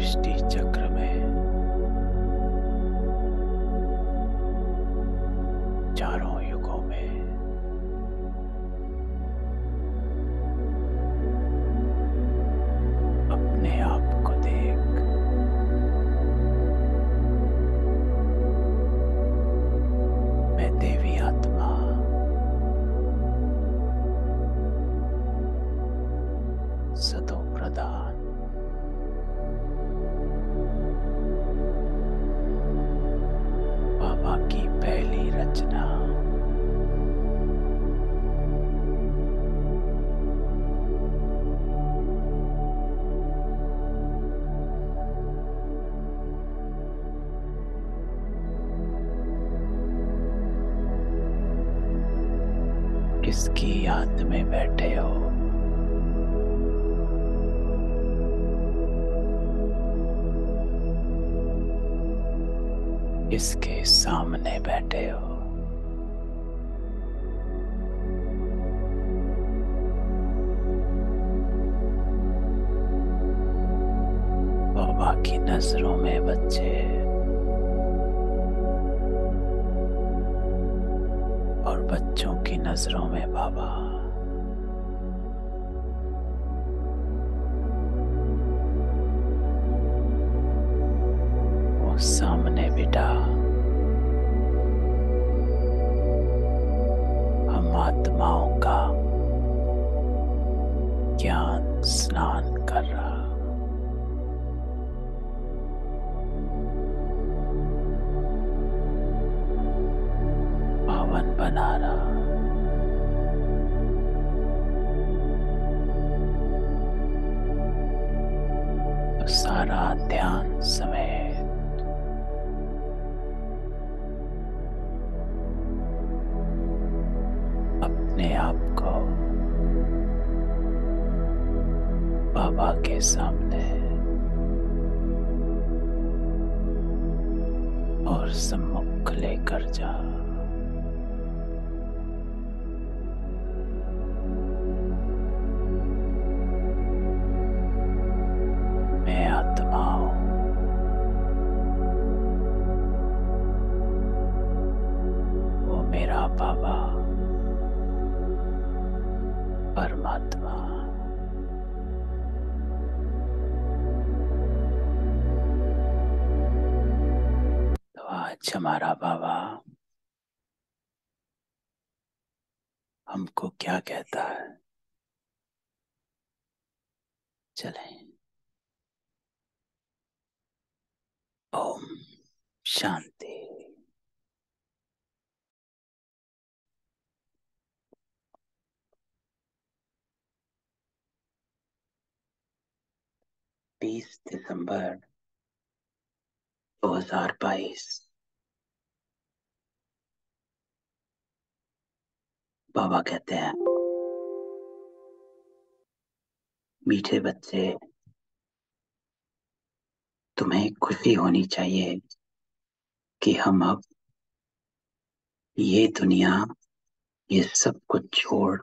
सृष्टि चक्र में चारों युगों में अपने आप को देख मैं देवी आत्मा सतो प्रधान बाबा की पहली रचना किसकी याद में बैठे हो? किसके सामने बैठे हो? बाबा की नजरों में बच्चे और बच्चों की नजरों में बाबा। वो सामने बेटा हम आत्माओं का ज्ञान स्नान कर रहा, पावन बना रहा। तो सारा ध्यान समेत अपने आप को बाबा के सामने और सम्मुख लेकर जा। मैं आत्मा हूँ, वो मेरा बाबा परमात्मा। तो आज हमारा बाबा हमको क्या कहता है? चलें। ओम शांति। 20 दिसंबर 2022। बाबा कहते हैं, मीठे बच्चे, तुम्हें खुशी होनी चाहिए कि हम अब ये दुनिया, ये सब कुछ छोड़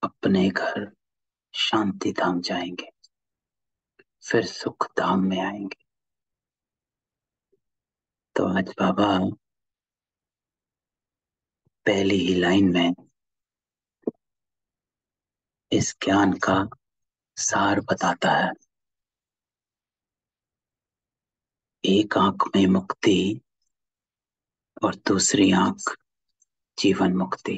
अपने घर शांति धाम जाएंगे, फिर सुख धाम में आएंगे। तो आज बाबा पहली ही लाइन में इस ज्ञान का सार बताता है। एक आंख में मुक्ति और दूसरी आंख जीवन मुक्ति।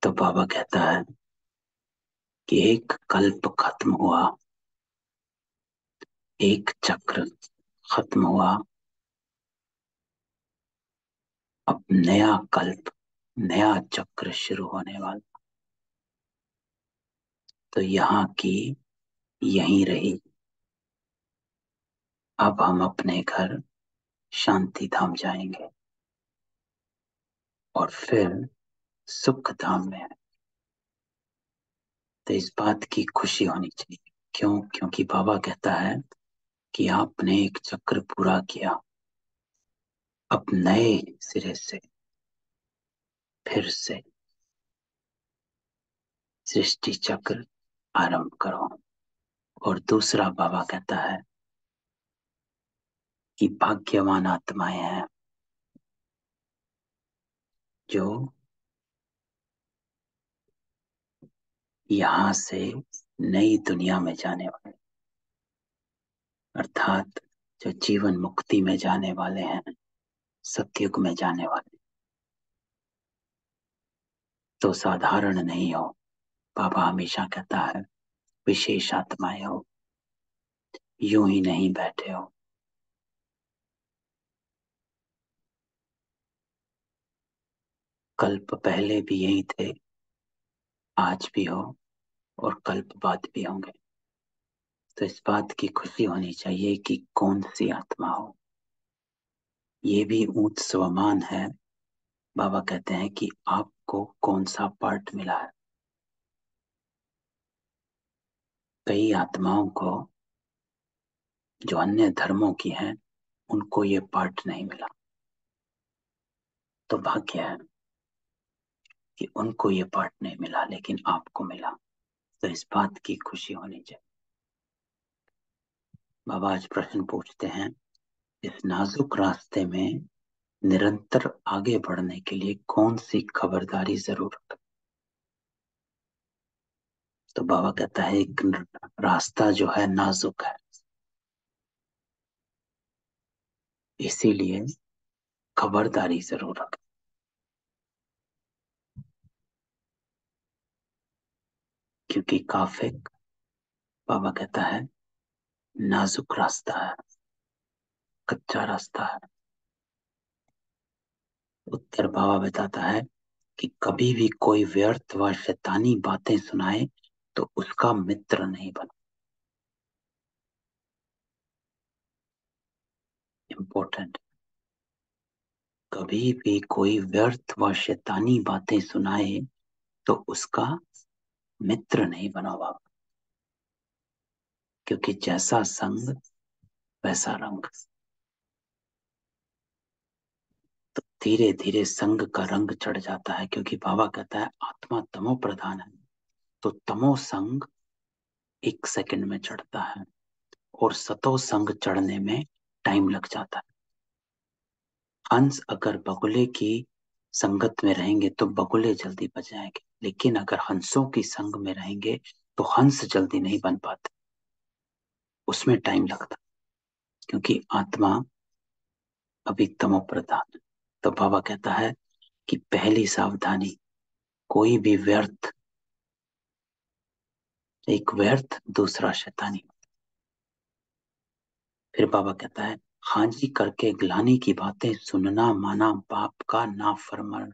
तो बाबा कहता है कि एक कल्प खत्म हुआ, एक चक्र खत्म हुआ, अब नया कल्प, नया चक्र शुरू होने वाला। तो यहाँ की यहीं रही। अब हम अपने घर शांति धाम जाएंगे और फिर सुख धाम में। तो इस बात की खुशी होनी चाहिए। क्यों? क्योंकि बाबा कहता है कि आपने एक चक्र पूरा किया, अब नए सिरे से फिर से सृष्टि चक्र आरंभ करो। और दूसरा बाबा कहता है कि भाग्यवान आत्माएं हैं जो यहाँ से नई दुनिया में जाने वाले, अर्थात जो जीवन मुक्ति में जाने वाले हैं, सतयुग में जाने वाले, तो साधारण नहीं हो। बाबा हमेशा कहता है विशेष आत्माएं हो, यूं ही नहीं बैठे हो। कल्प पहले भी यही थे, आज भी हो और कल्प बाद भी होंगे। तो इस बात की खुशी होनी चाहिए कि कौन सी आत्मा हो। ये भी ऊंच स्वमान है। बाबा कहते हैं कि आपको कौन सा पार्ट मिला है। कई आत्माओं को जो अन्य धर्मों की हैं, उनको ये पार्ट नहीं मिला। तो भाग्य है कि उनको ये पार्ट नहीं मिला, लेकिन आपको मिला। तो इस बात की खुशी होनी चाहिए। बाबा आज प्रश्न पूछते हैं, इस नाजुक रास्ते में निरंतर आगे बढ़ने के लिए कौन सी खबरदारी जरूरत है। तो बाबा कहता है एक रास्ता जो है नाजुक है, इसीलिए खबरदारी जरूरत है। क्योंकि काफिक, बाबा कहता है, नाजुक रास्ता है, कच्चा रास्ता है। उत्तर बाबा बताता है कि कभी भी कोई व्यर्थ व शैतानी बातें सुनाए तो उसका मित्र नहीं बनो। इम्पोर्टेंट। कभी भी कोई व्यर्थ व शैतानी बातें सुनाए तो उसका मित्र नहीं बनो बाबा। क्योंकि जैसा संग वैसा रंग। तो धीरे धीरे संग का रंग चढ़ जाता है, क्योंकि बाबा कहता है आत्मा तमो प्रधान है। तो तमो संग 1 सेकंड में चढ़ता है और सतो संग चढ़ने में टाइम लग जाता है। हंस अगर बगुले की संगत में रहेंगे तो बगुले जल्दी बच जाएंगे, लेकिन अगर हंसों की संग में रहेंगे तो हंस जल्दी नहीं बन पाते, उसमें टाइम लगता, क्योंकि आत्मा अभी तमो प्रधान है। तो बाबा कहता है कि पहली सावधानी, कोई भी व्यर्थ, एक व्यर्थ दूसरा शैतानी। फिर बाबा कहता है हाजी करके ग्लानी की बातें सुनना माना बाप का नाफरमान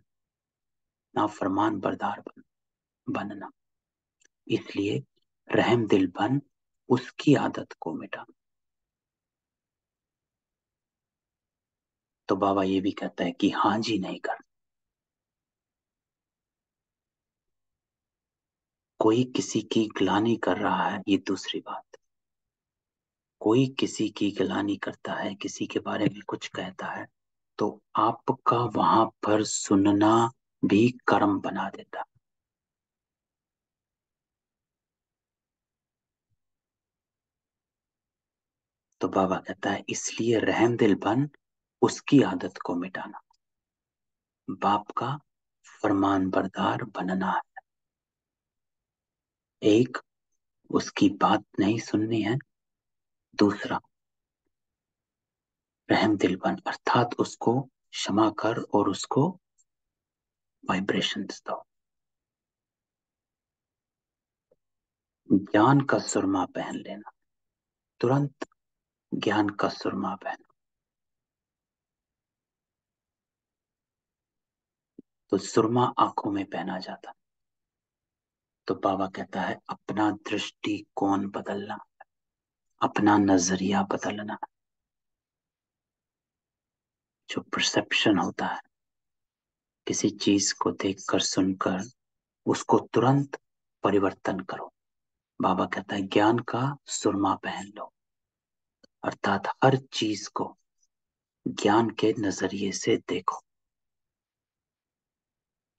बरदार बनना। इसलिए रहम दिल बन उसकी आदत को मिटा। तो बाबा ये भी कहता है कि हाँ जी नहीं कर। कोई किसी की ग्लानि कर रहा है, ये दूसरी बात। कोई किसी की ग्लानि करता है, किसी के बारे में कुछ कहता है, तो आपका वहां पर सुनना भी कर्म बना देता। तो बाबा कहता है इसलिए रहम दिल बन उसकी आदत को मिटाना, बाप का फरमान बरदार बनना है। एक, उसकी बात नहीं सुननी है। दूसरा, रहम दिल बन अर्थात उसको क्षमा कर और उसको वाइब्रेशंस दो। ज्ञान का सुरमा पहन लेना, तुरंत ज्ञान का सुरमा पहन। तो सुरमा आंखों में पहना जाता। तो बाबा कहता है अपना दृष्टिकोण बदलना, अपना नजरिया बदलना। जो परसेप्शन होता है किसी चीज को देखकर सुनकर, उसको तुरंत परिवर्तन करो। बाबा कहता है ज्ञान का सुरमा पहन लो, अर्थात हर चीज को ज्ञान के नजरिए से देखो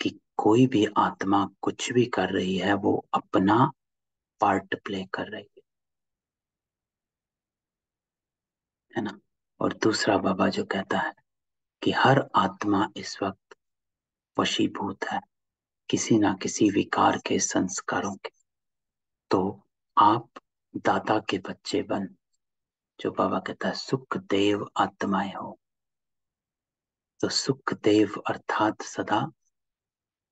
कि कोई भी आत्मा कुछ भी कर रही है वो अपना पार्ट प्ले कर रही है। है ना। और दूसरा बाबा जो कहता है कि हर आत्मा इस वक्त वशीभूत है किसी ना किसी विकार के संस्कारों के। तो आप दाता के बच्चे बन, जो बाबा कहता है सुख देव आत्माएं हो। तो सुख देव अर्थात सदा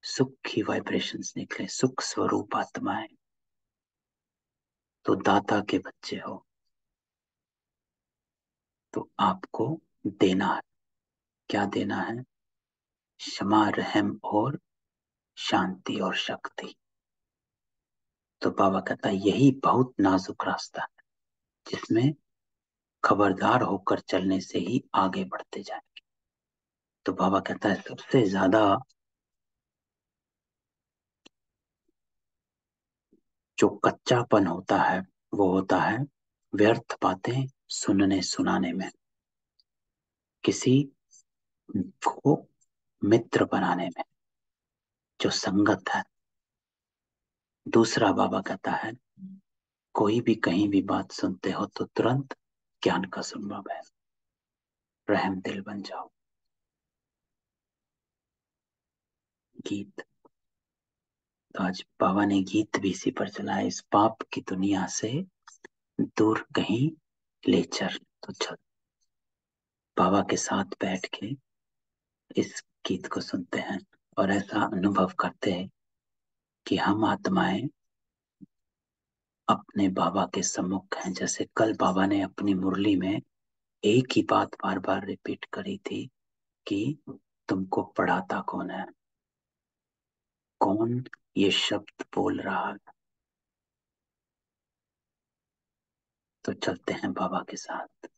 सुख की वाइब्रेशंस निकले, सुख स्वरूप आत्माएं। तो दाता के बच्चे हो, तो आपको देना है। क्या देना है? क्षमा, रहम और शांति और शक्ति। तो बाबा कहता है यही बहुत नाजुक रास्ता है, जिसमें खबरदार होकर चलने से ही आगे बढ़ते जाएंगे। तो बाबा कहता है सबसे ज्यादा जो कच्चापन होता है वो होता है व्यर्थ बातें सुनने सुनाने में, किसी को मित्र बनाने में, जो संगत है। दूसरा बाबा कहता है कोई भी कहीं भी बात सुनते हो तो तुरंत ज्ञान का संभव है, रहम दिल बन जाओ। गीत, तो आज बाबा ने गीत भी इसी पर चलाया, इस पाप की दुनिया से दूर कहीं ले चल। तो चल, बाबा के साथ बैठ के इस गीत को सुनते हैं और ऐसा अनुभव करते हैं कि हम आत्माएं अपने बाबा के सम्मुख हैं। जैसे कल बाबा ने अपनी मुरली में एक ही बात बार बार रिपीट करी थी कि तुमको पढ़ाता कौन है, कौन ये शब्द बोल रहा है। तो चलते हैं बाबा के साथ।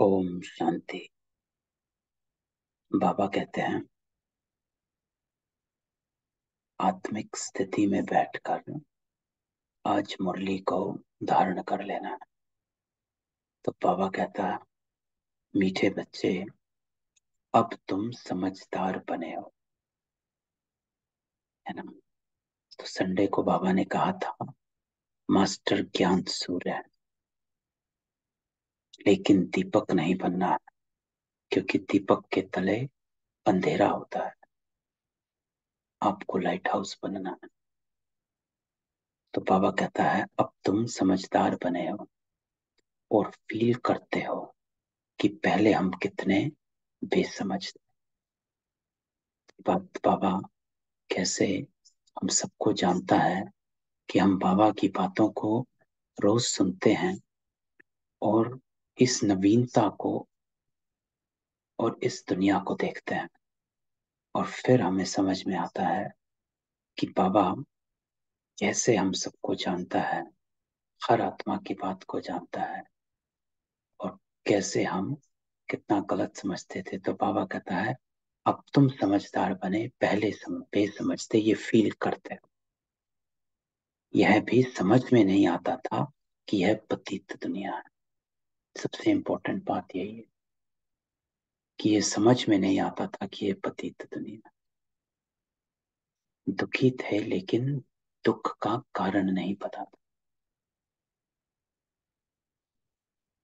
ओम शांति। बाबा कहते हैं आत्मिक स्थिति में बैठकर आज मुरली को धारण कर लेना है। तो बाबा कहता है मीठे बच्चे, अब तुम समझदार बने हो, है ना। तो संडे को बाबा ने कहा था मास्टर ज्ञान सूर्य है, लेकिन दीपक नहीं बनना है, क्योंकि दीपक के तले अंधेरा होता है। आपको लाइट हाउस बनना है। तो बाबा कहता है अब तुम समझदार बने हो और फील करते हो कि पहले हम कितने बेसमझ थे। बाबा कैसे हम सबको जानता है कि हम बाबा की बातों को रोज सुनते हैं और इस नवीनता को और इस दुनिया को देखते हैं, और फिर हमें समझ में आता है कि बाबा कैसे हम सबको जानता है, हर आत्मा की बात को जानता है, और कैसे हम कितना गलत समझते थे। तो बाबा कहता है अब तुम समझदार बने, पहले बेसमझते ये फील करते हो। यह भी समझ में नहीं आता था कि यह पतित दुनिया है। सबसे इंपॉर्टेंट बात यही है कि ये समझ में नहीं आता था कि ये पतित दुनिया है। दुखी थे लेकिन दुख का कारण नहीं पता था।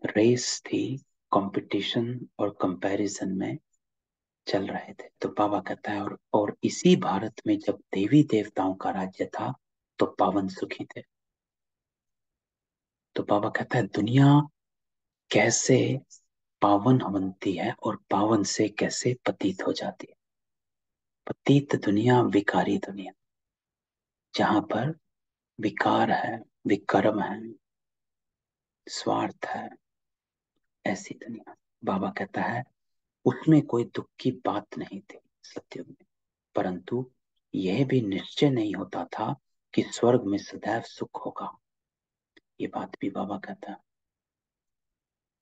रेस थी, कंपटीशन और कंपैरिजन में चल रहे थे। तो बाबा कहता है और इसी भारत में जब देवी देवताओं का राज्य था तो पावन सुखी थे। तो बाबा कहता है दुनिया कैसे पावन बनती है और पावन से कैसे पतित हो जाती है। पतित दुनिया, विकारी दुनिया, जहां पर विकार है, विकर्म है, स्वार्थ है, ऐसी दुनिया। बाबा कहता है उसमें कोई दुख की बात नहीं थी सत्युग में, परंतु यह भी निश्चय नहीं होता था कि स्वर्ग में सदैव सुख होगा। ये बात भी बाबा कहता है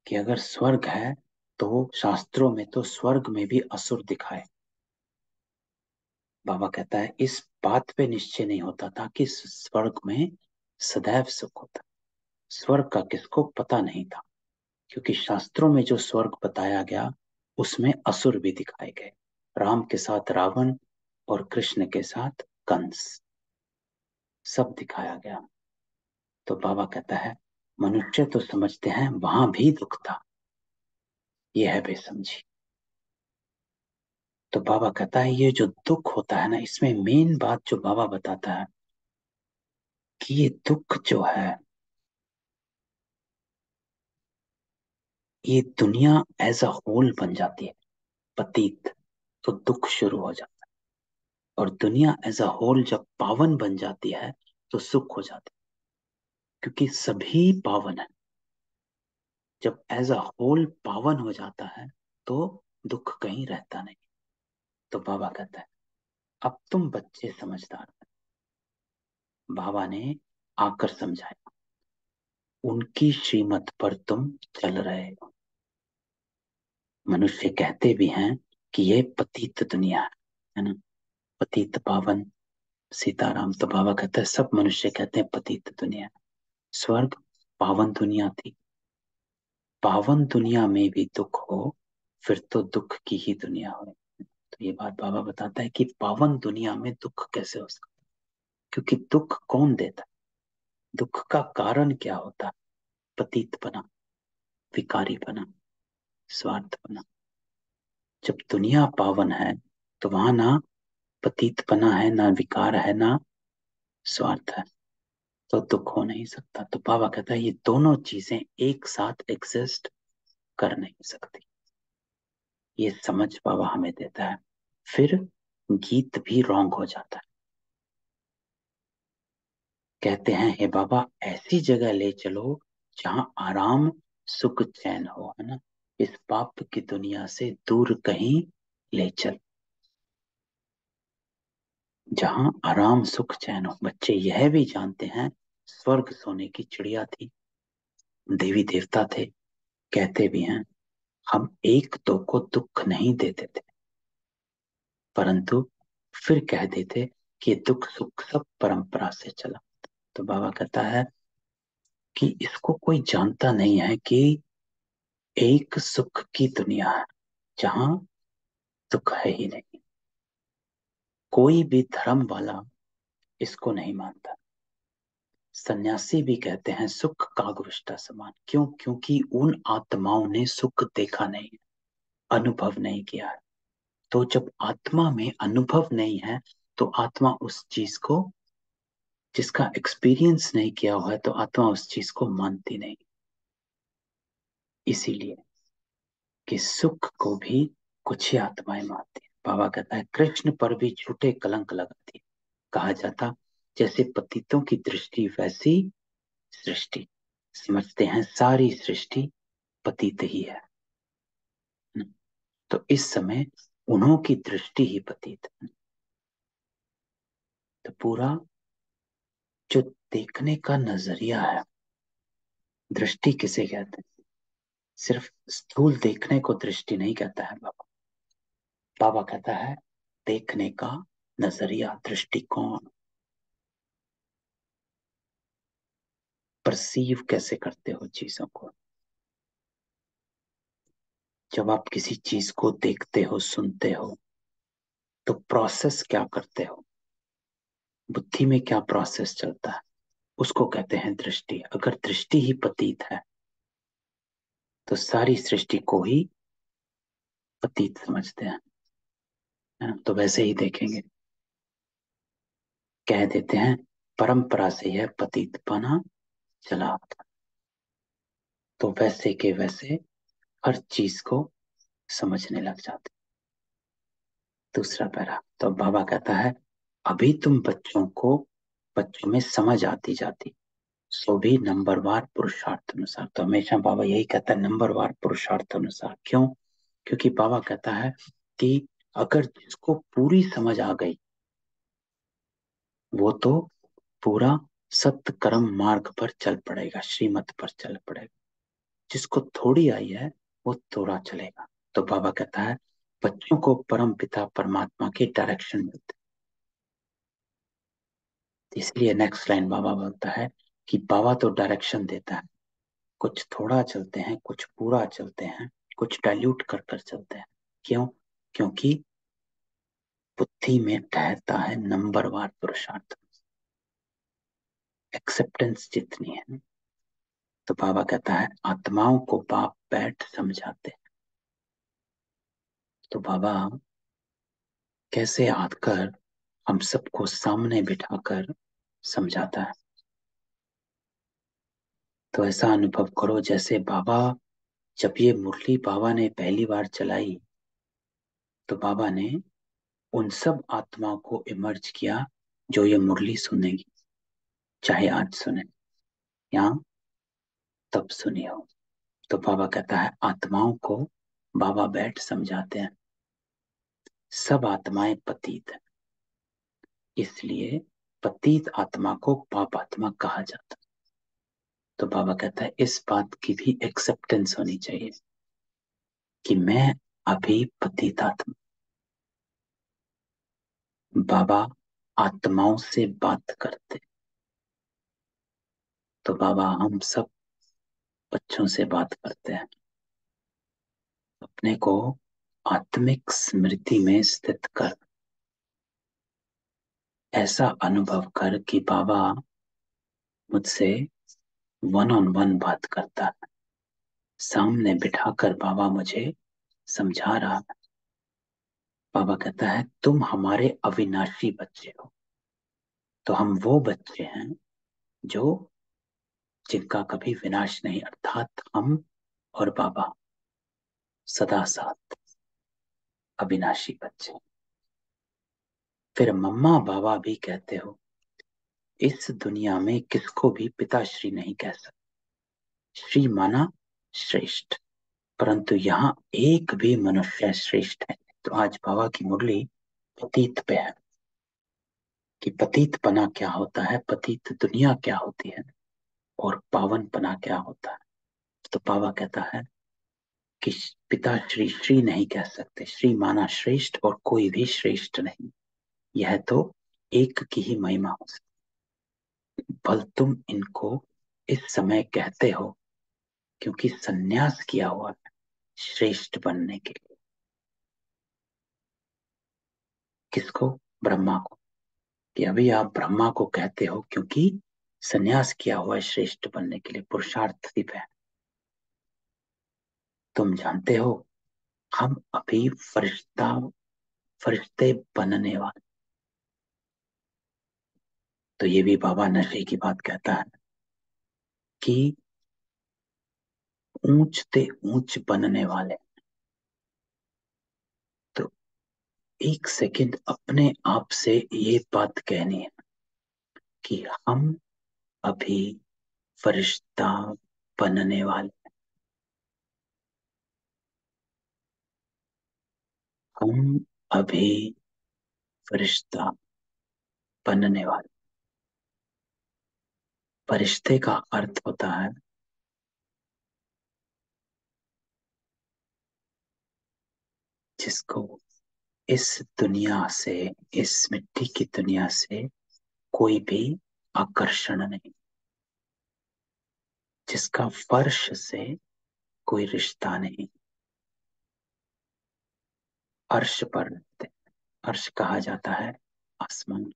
कि अगर स्वर्ग है तो शास्त्रों में तो स्वर्ग में भी असुर दिखाए। बाबा कहता है इस बात पे निश्चय नहीं होता था कि स्वर्ग में सदैव सुख होता। स्वर्ग का किसको पता नहीं था, क्योंकि शास्त्रों में जो स्वर्ग बताया गया उसमें असुर भी दिखाए गए। राम के साथ रावण और कृष्ण के साथ कंस, सब दिखाया गया। तो बाबा कहता है मनुष्य तो समझते हैं वहां भी दुख था, यह है बेसमझी। तो बाबा कहता है ये जो दुख होता है ना, इसमें मेन बात जो बाबा बताता है कि ये दुख जो है, ये दुनिया एज अ होल बन जाती है पतित, तो दुख शुरू हो जाता है। और दुनिया एज अ होल जब पावन बन जाती है तो सुख हो जाती है, क्योंकि सभी पावन है। जब एज अ होल पावन हो जाता है तो दुख कहीं रहता नहीं। तो बाबा कहता है अब तुम बच्चे समझदार हो। बाबा ने आकर समझाया, उनकी श्रीमत पर तुम चल रहे हो। मनुष्य कहते भी हैं कि ये पतित दुनिया है ना, पतित पावन सीताराम। तो बाबा कहता है सब मनुष्य कहते हैं पतित दुनिया। स्वर्ग पावन दुनिया थी, पावन दुनिया में भी दुख हो फिर तो दुख की ही दुनिया हो। तो ये बात बाबा बताता है कि पावन दुनिया में दुख कैसे हो सकता है, क्योंकि दुख कौन देता है, दुख का कारण क्या होता है? पतितपना, विकारीपना, स्वार्थपना। जब दुनिया पावन है तो वहां ना पतितपना है, ना विकार है, ना स्वार्थ है, तो दुख हो नहीं सकता। तो बाबा कहता है ये दोनों चीजें एक साथ एग्जिस्ट कर नहीं सकती। ये समझ बाबा हमें देता है, फिर गीत भी रॉन्ग हो जाता है। कहते हैं हे बाबा ऐसी जगह ले चलो जहां आराम सुख चैन हो, है ना, इस पाप की दुनिया से दूर कहीं ले चल, जहां आराम सुख चैन हो। बच्चे यह भी जानते हैं स्वर्ग सोने की चिड़िया थी, देवी देवता थे, कहते भी हैं हम एक दो को दुख नहीं देते थे, परंतु फिर कह देते कि दुख सुख सब परंपरा से चला। तो बाबा कहता है कि इसको कोई जानता नहीं है कि एक सुख की दुनिया है जहां दुख है ही नहीं। कोई भी धर्म वाला इसको नहीं मानता। सन्यासी भी कहते हैं सुख कागविष्टा समान। क्यों? क्योंकि उन आत्माओं ने सुख देखा नहीं, अनुभव नहीं किया है। तो जब आत्मा में अनुभव नहीं है तो आत्मा उस चीज को, जिसका एक्सपीरियंस नहीं किया हुआ है, तो आत्मा उस चीज को मानती नहीं। इसीलिए कि सुख को भी कुछ ही आत्माएं मानती है। बाबा कहता है कृष्ण पर भी झूठे कलंक लगाती है। कहा जाता जैसे पतितों की दृष्टि वैसी सृष्टि, समझते हैं सारी सृष्टि पतित ही है ना? तो इस समय उन्हों की दृष्टि ही पतित है। तो पूरा जो देखने का नजरिया है, दृष्टि किसे कहते हैं? सिर्फ स्थूल देखने को दृष्टि नहीं कहता है बाबा। बाबा कहता है देखने का नजरिया, दृष्टिकोण, परसीव कैसे करते हो चीजों को। जब आप किसी चीज को देखते हो, सुनते हो, तो प्रोसेस क्या करते हो, बुद्धि में क्या प्रोसेस चलता है, उसको कहते हैं दृष्टि। अगर दृष्टि ही पतित है तो सारी सृष्टि को ही पतित समझते हैं, है ना? तो वैसे ही देखेंगे, कह देते हैं परंपरा से यह पतितपना चला आता, तो वैसे के वैसे हर चीज को समझने लग जाते। दूसरा पैरा, तो बाबा कहता है अभी तुम बच्चों में समझ आती जाती, सो भी नंबरवार पुरुषार्थ अनुसार। तो हमेशा बाबा यही कहता है, नंबरवार पुरुषार्थ अनुसार। क्यों? क्योंकि बाबा कहता है कि अगर जिसको पूरी समझ आ गई वो तो पूरा सत्य कर्म मार्ग पर चल पड़ेगा, श्रीमत पर चल पड़ेगा। जिसको थोड़ी आई है वो थोड़ा चलेगा। तो बाबा कहता है बच्चों को परम पिता परमात्मा की डायरेक्शन मिलती है। इसलिए नेक्स्ट लाइन बाबा बोलता है कि बाबा तो डायरेक्शन देता है, कुछ थोड़ा चलते हैं, कुछ पूरा चलते हैं, कुछ डाइल्यूट कर कर चलते हैं। क्यों? क्योंकि बुद्धि में ठहरता है नंबरवार पुरुषार्थ, एक्सेप्टेंस जितनी है। तो बाबा कहता है आत्माओं को बाप बैठ समझाते हैं। तो बाबा कैसे आकर हम सबको सामने बिठाकर समझाता है। तो ऐसा अनुभव करो जैसे बाबा, जब ये मुरली बाबा ने पहली बार चलाई तो बाबा ने उन सब आत्माओं को इमर्ज किया जो ये मुरली सुनेगी, चाहे आज सुने या तब सुनी हो। तो बाबा कहता है आत्माओं को बाबा बैठ समझाते हैं। सब आत्माएं पतित हैं, इसलिए पतित आत्मा को पाप आत्मा कहा जाता है। तो बाबा कहता है इस बात की भी एक्सेप्टेंस होनी चाहिए कि मैं अभी पतित आत्मा। बाबा आत्माओं से बात करते, तो बाबा हम सब बच्चों से बात करते हैं। अपने को आत्मिक स्मृति में स्थित कर, ऐसा अनुभव कर कि बाबा मुझसे वन ऑन वन बात करता है, सामने बिठाकर बाबा मुझे समझा रहा है। बाबा कहता है तुम हमारे अविनाशी बच्चे हो। तो हम वो बच्चे हैं जो जिनका कभी विनाश नहीं, अर्थात हम और बाबा सदा साथ, अविनाशी बच्चे। फिर मम्मा बाबा भी कहते हो इस दुनिया में किसको भी पिताश्री नहीं कह सकते, श्री माना श्रेष्ठ, परंतु यहाँ एक भी मनुष्य श्रेष्ठ है। तो आज बाबा की मुरली पतित पे है कि पतित पना क्या होता है, पतित दुनिया क्या होती है और पावन पना क्या होता है। तो बाबा कहता है कि पिता श्री श्री नहीं कह सकते, श्री माना श्रेष्ठ और कोई भी श्रेष्ठ नहीं, यह तो एक की ही महिमा हो सकती। बल तुम इनको इस समय कहते हो क्योंकि सन्यास किया हुआ है श्रेष्ठ बनने के लिए। किसको? ब्रह्मा को। कि अभी आप ब्रह्मा को कहते हो क्योंकि सन्यास किया हुआ है श्रेष्ठ बनने के लिए, पुरुषार्थ दीप है। तुम जानते हो हम अभी फरिश्ते बनने वाले। तो ये भी बाबा नशे की बात कहता है कि ऊंच ते ऊंच बनने वाले। तो एक सेकंड अपने आप से ये बात कहनी है कि हम अभी फरिश्ता बनने वाले, हम अभी फरिश्ता बनने वाले। फरिश्ते का अर्थ होता है जिसको इस दुनिया से, इस मिट्टी की दुनिया से कोई भी आकर्षण नहीं, जिसका फर्श से कोई रिश्ता नहीं, अर्श पर रहते। अर्श कहा जाता है आसमान।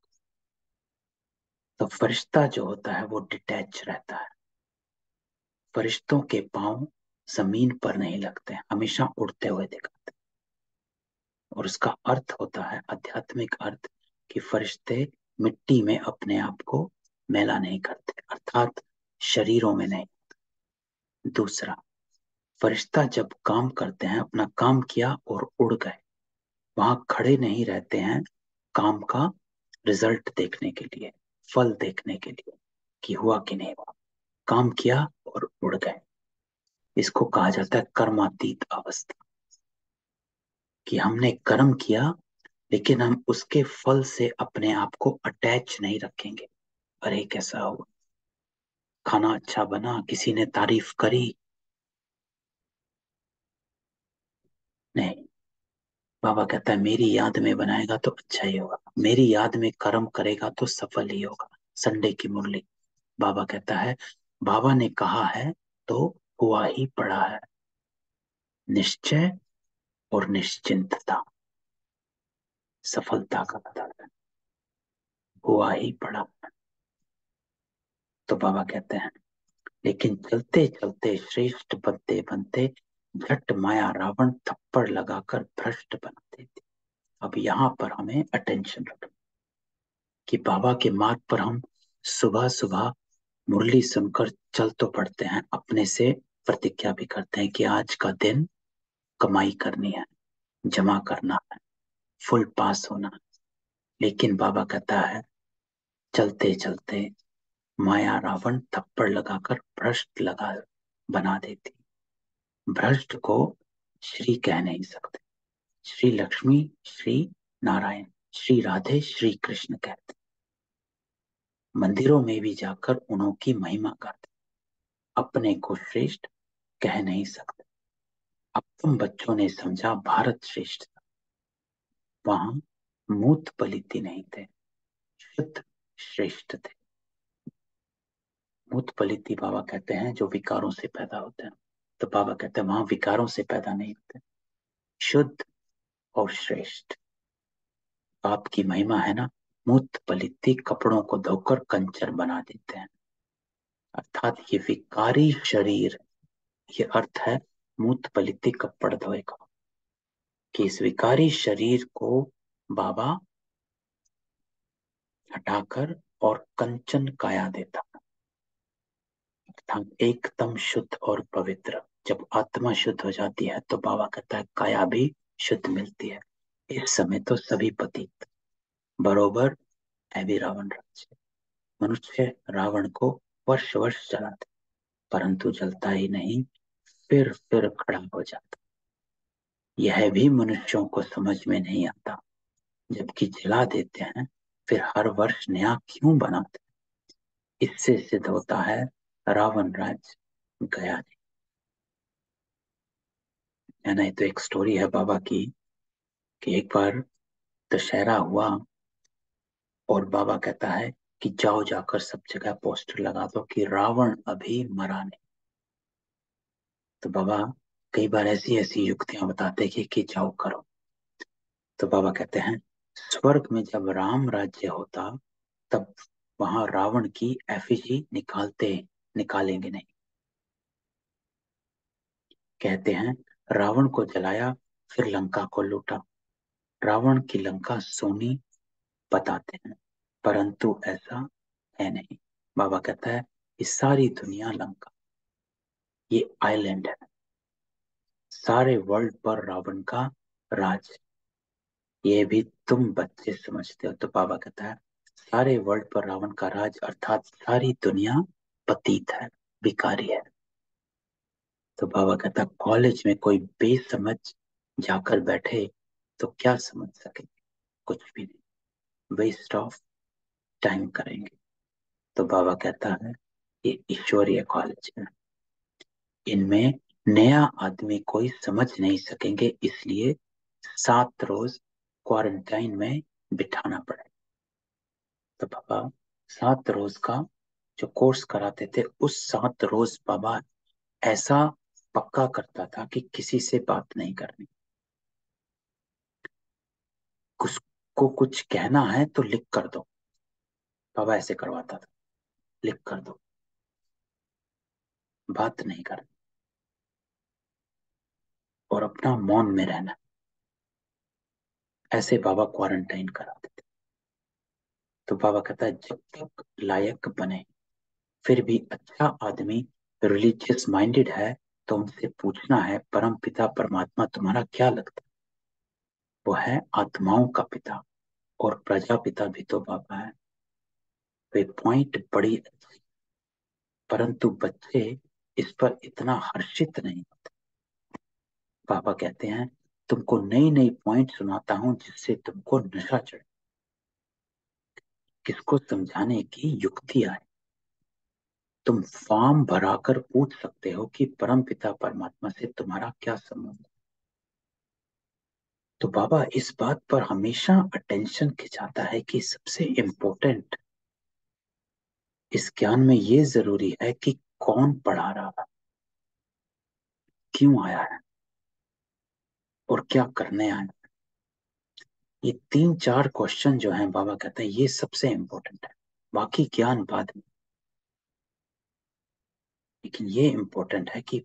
तो फरिश्ता जो होता है वो डिटैच रहता है। फरिश्तों के पांव जमीन पर नहीं लगते, हमेशा उड़ते हुए दिखाते। और उसका अर्थ होता है, आध्यात्मिक अर्थ, कि फरिश्ते मिट्टी में अपने आप को मैला नहीं करते, अर्थात शरीरों में नहीं। दूसरा, फरिश्ता जब काम करते हैं, अपना काम किया और उड़ गए, वहां खड़े नहीं रहते हैं काम का रिजल्ट देखने के लिए, फल देखने के लिए कि हुआ कि नहीं हुआ। काम किया और उड़ गए। इसको कहा जाता है कर्मातीत अवस्था, कि हमने कर्म किया लेकिन हम उसके फल से अपने आप को अटैच नहीं रखेंगे। अरे कैसा हुआ, खाना अच्छा बना, किसी ने तारीफ करी, नहीं, बाबा कहता है मेरी याद में बनाएगा तो अच्छा ही होगा, मेरी याद में कर्म करेगा तो सफल ही होगा। संडे की मुरली, बाबा कहता है, बाबा ने कहा है तो हुआ ही पड़ा है। निश्चय और निश्चिंतता सफलता का पता है, हुआ ही पड़ा है। तो बाबा कहते हैं, लेकिन चलते चलते श्रेष्ठ बनते बनते झट माया रावण थप्पड़ लगाकर भ्रष्ट बना देती। अब यहाँ पर हमें अटेंशन रखना कि बाबा के मार्ग पर हम सुबह सुबह मुरली सुनकर चल तो पड़ते हैं, अपने से प्रतिज्ञा भी करते हैं कि आज का दिन कमाई करनी है, जमा करना है, फुल पास होना है। लेकिन बाबा कहता है, चलते चलते माया रावण थप्पड़ लगाकर भ्रष्ट लगा बना देती। भ्रष्ट को श्री कह नहीं सकते, श्री लक्ष्मी, श्री नारायण, श्री राधे, श्री कृष्ण कहते। मंदिरों में भी जाकर उन्हों की महिमा गाते, अपने को श्रेष्ठ कह नहीं सकते। अब तुम बच्चों ने समझा भारत श्रेष्ठ था, वहां मूत पलिति नहीं थे, शुद्ध श्रेष्ठ थे। मूत पलिति बाबा कहते हैं जो विकारों से पैदा होते हैं, तो बाबा कहते हैं वहां विकारों से पैदा नहीं होते, शुद्ध और श्रेष्ठ। बाप की महिमा है ना, मूत पलिति कपड़ों को धोकर कंचर बना देते हैं, अर्थात ये विकारी शरीर, ये अर्थ है मूत पलिति कपड़ धोए का, कि इस विकारी शरीर को बाबा हटाकर और कंचन काया देता, अर्थात एकदम शुद्ध और पवित्र। जब आत्मा शुद्ध हो जाती है तो बाबा कहता है काया भी शुद्ध मिलती है। इस समय तो सभी पतित बरोबर है भी रावण राज्य, मनुष्य रावण को वर्ष वर्ष जलाते, परंतु जलता ही नहीं, फिर खड़ा हो जाता। यह भी मनुष्यों को समझ में नहीं आता, जबकि जला देते हैं फिर हर वर्ष नया क्यों बनाते। इससे सिद्ध होता है रावण राज्य गया नहीं है ना। ये तो एक स्टोरी है बाबा की, कि एक बार दशहरा हुआ और बाबा कहता है कि जाओ जाकर सब जगह पोस्टर लगा दो कि रावण अभी मरा नहीं। तो बाबा कई बार ऐसी ऐसी युक्तियां बताते कि जाओ करो। तो बाबा कहते हैं, स्वर्ग में जब राम राज्य होता तब वहां रावण की एफिजी निकालेंगे नहीं। कहते हैं रावण को जलाया फिर लंका को लूटा, रावण की लंका सोनी बताते हैं, परंतु ऐसा है नहीं। बाबा कहता है ये सारी दुनिया लंका, ये आइलैंड है, सारे वर्ल्ड पर रावण का राज। ये भी तुम बच्चे समझते हो। तो बाबा कहता है सारे वर्ल्ड पर रावण का राज, अर्थात सारी दुनिया पतित है, भिखारी है। तो बाबा कहता है कॉलेज में कोई बेसमझ जाकर बैठे तो क्या समझ सके, कुछ भी नहीं, वेस्ट ऑफ टाइम करेंगे। तो बाबा कहता है ये ईश्वरीय कॉलेज है, इनमें नया आदमी कोई समझ नहीं सकेंगे, इसलिए 7 रोज क्वारंटाइन में बिठाना पड़े। तो बाबा 7 रोज का जो कोर्स कराते थे, उस 7 रोज बाबा ऐसा पक्का करता था कि किसी से बात नहीं करनी, को कुछ कहना है तो लिख कर दो। बाबा ऐसे करवाता था, लिख कर दो, बात नहीं करनी, और अपना मौन में रहना। ऐसे बाबा क्वारंटाइन कराते थे। तो बाबा कहता है जब तक लायक बने, फिर भी अच्छा आदमी रिलीजियस माइंडेड है, तो उनसे पूछना है परम पिता परमात्मा तुम्हारा क्या लगता है? वो है आत्माओं का पिता, और प्रजापिता भी तो बाबा है। वे पॉइंट बड़ी अच्छी, परंतु बच्चे इस पर इतना हर्षित नहीं होते। पापा कहते हैं तुमको नई नई पॉइंट सुनाता हूं जिससे तुमको नशा चढ़े, किसको समझाने की युक्ति आए। तुम फॉर्म भराकर पूछ सकते हो कि परम पिता परमात्मा से तुम्हारा क्या संबंध है। तो बाबा इस बात पर हमेशा अटेंशन खिंचाता है कि सबसे इम्पोर्टेंट इस ज्ञान में ये जरूरी है कि कौन पढ़ा रहा है, क्यों आया है, और क्या करने आया है। ये 3-4 क्वेश्चन जो हैं बाबा कहते हैं ये सबसे इम्पोर्टेंट है, बाकी ज्ञान बाद में। लेकिन ये इम्पोर्टेंट है कि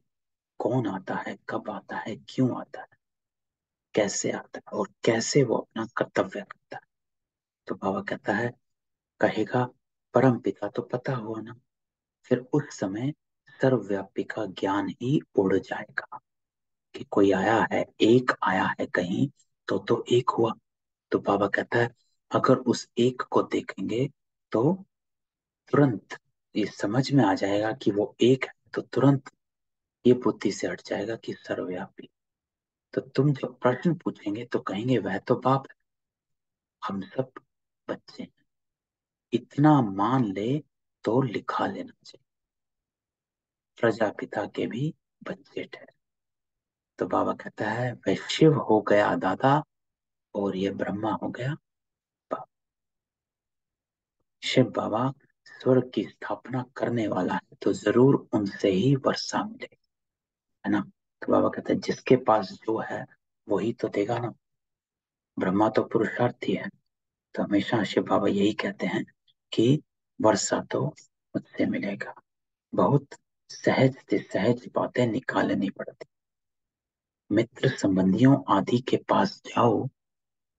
कौन आता है, कब आता है, क्यों आता है, कैसे आता है, और कैसे वो अपना कर्तव्य करता है। तो बाबा कहता है, कहेगा परम पिता तो पता हुआ ना, फिर उस समय सर्वव्यापी का ज्ञान ही उड़ जाएगा कि कोई आया है, एक आया है कहीं, तो एक हुआ। तो बाबा कहता है अगर उस एक को देखेंगे तो तुरंत ये समझ में आ जाएगा कि वो एक है, तो तुरंत ये बुद्धि से हट जाएगा कि सर्वव्यापी। तो तुम जब प्रश्न पूछेंगे तो कहेंगे वह तो बाप है, हम सब बच्चे हैं। इतना मान ले तो लिखा लेना चाहिए, प्रजापिता के भी बच्चे ठहरे। तो बाबा कहता है वह शिव हो गया दादा, और ये ब्रह्मा हो गया बाप। शिव बाबा स्वर्ग की स्थापना करने वाला है, तो जरूर उनसे ही वर्षा मिलेगी, है ना। तो बाबा कहते हैं जिसके पास जो है वही तो देगा ना। ब्रह्मा तो पुरुषार्थी है, तो हमेशा शिव बाबा यही कहते हैं कि वर्षा तो मुझसे मिलेगा। बहुत सहज से सहज बातें निकालनी पड़ती। मित्र संबंधियों आदि के पास जाओ,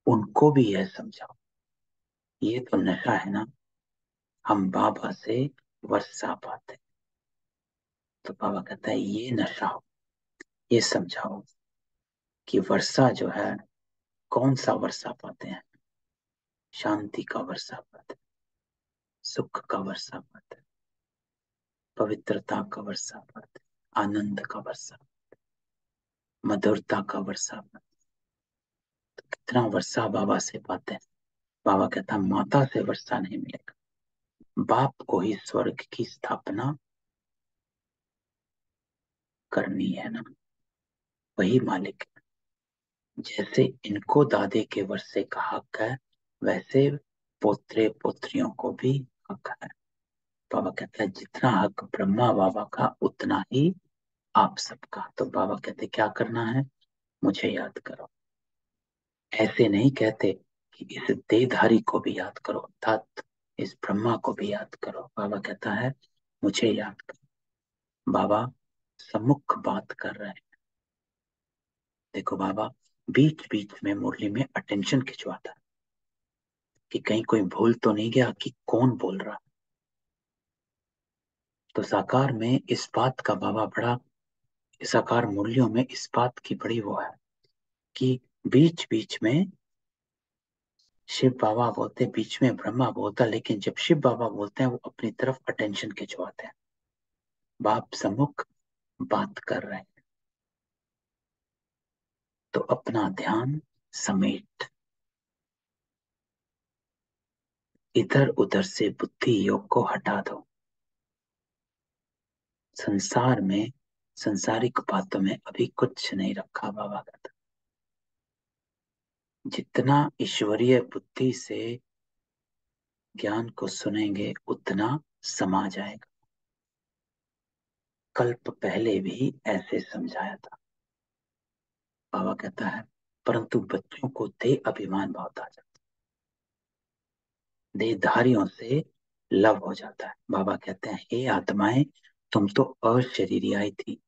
उनको भी यह समझाओ, ये तो नशा है ना, हम बाबा से वर्षा पाते। तो बाबा कहता है ये नशा हो, ये समझाओ कि वर्षा जो है, कौन सा वर्षा पाते हैं? शांति का वर्षा पाते हैं, सुख का वर्षा पाते हैं, पवित्रता का वर्षा पाते हैं, आनंद का वर्षा, मधुरता का वर्षा पाते हैं। तो कितना वर्षा बाबा से पाते हैं। बाबा कहता है माता से वर्षा नहीं मिलेगा, बाप को ही स्वर्ग की स्थापना करनी है ना, वही मालिक है। जैसे इनको दादे के वर्षे का हक है, वैसे पोत्रे पोत्रियों को भी हक है। बाबा कहता है जितना हक ब्रह्मा बाबा का उतना ही आप सबका। तो बाबा कहते क्या करना है, मुझे याद करो। ऐसे नहीं कहते कि इस देहधारी को भी याद करो, अर्थात इस ब्रह्मा को भी याद करो। बाबा कहता है मुझे याद करो। बाबा सम्मुख बात कर रहे हैं। देखो बाबा बीच बीच में मुरली में अटेंशन खिंचवाता है कि कहीं कोई भूल तो नहीं गया कि कौन बोल रहा। तो साकार में इस बात का बाबा बड़ा, साकार मुरलियों में इस बात की बड़ी वो है कि बीच बीच में शिव बाबा बोलते, बीच में ब्रह्मा बोलता, लेकिन जब शिव बाबा बोलते हैं वो अपनी तरफ अटेंशन खिंचवाते हैं। बाप सम्मुख बात कर रहे हैं, तो अपना ध्यान समेट इधर उधर से बुद्धि योग को हटा दो। संसार में, संसारिक बातों में अभी कुछ नहीं रखा बाबा का। जितना ईश्वरीय बुद्धि से ज्ञान को सुनेंगे उतना समा जाएगा। कल्प पहले भी ऐसे समझाया था। बाबा कहता है परंतु बच्चों को देह अभिमान बहुत आ जाता है, देहधारियों से लव हो जाता है। बाबा कहते हैं हे आत्माएं, तुम तो अशरीरी आई थी,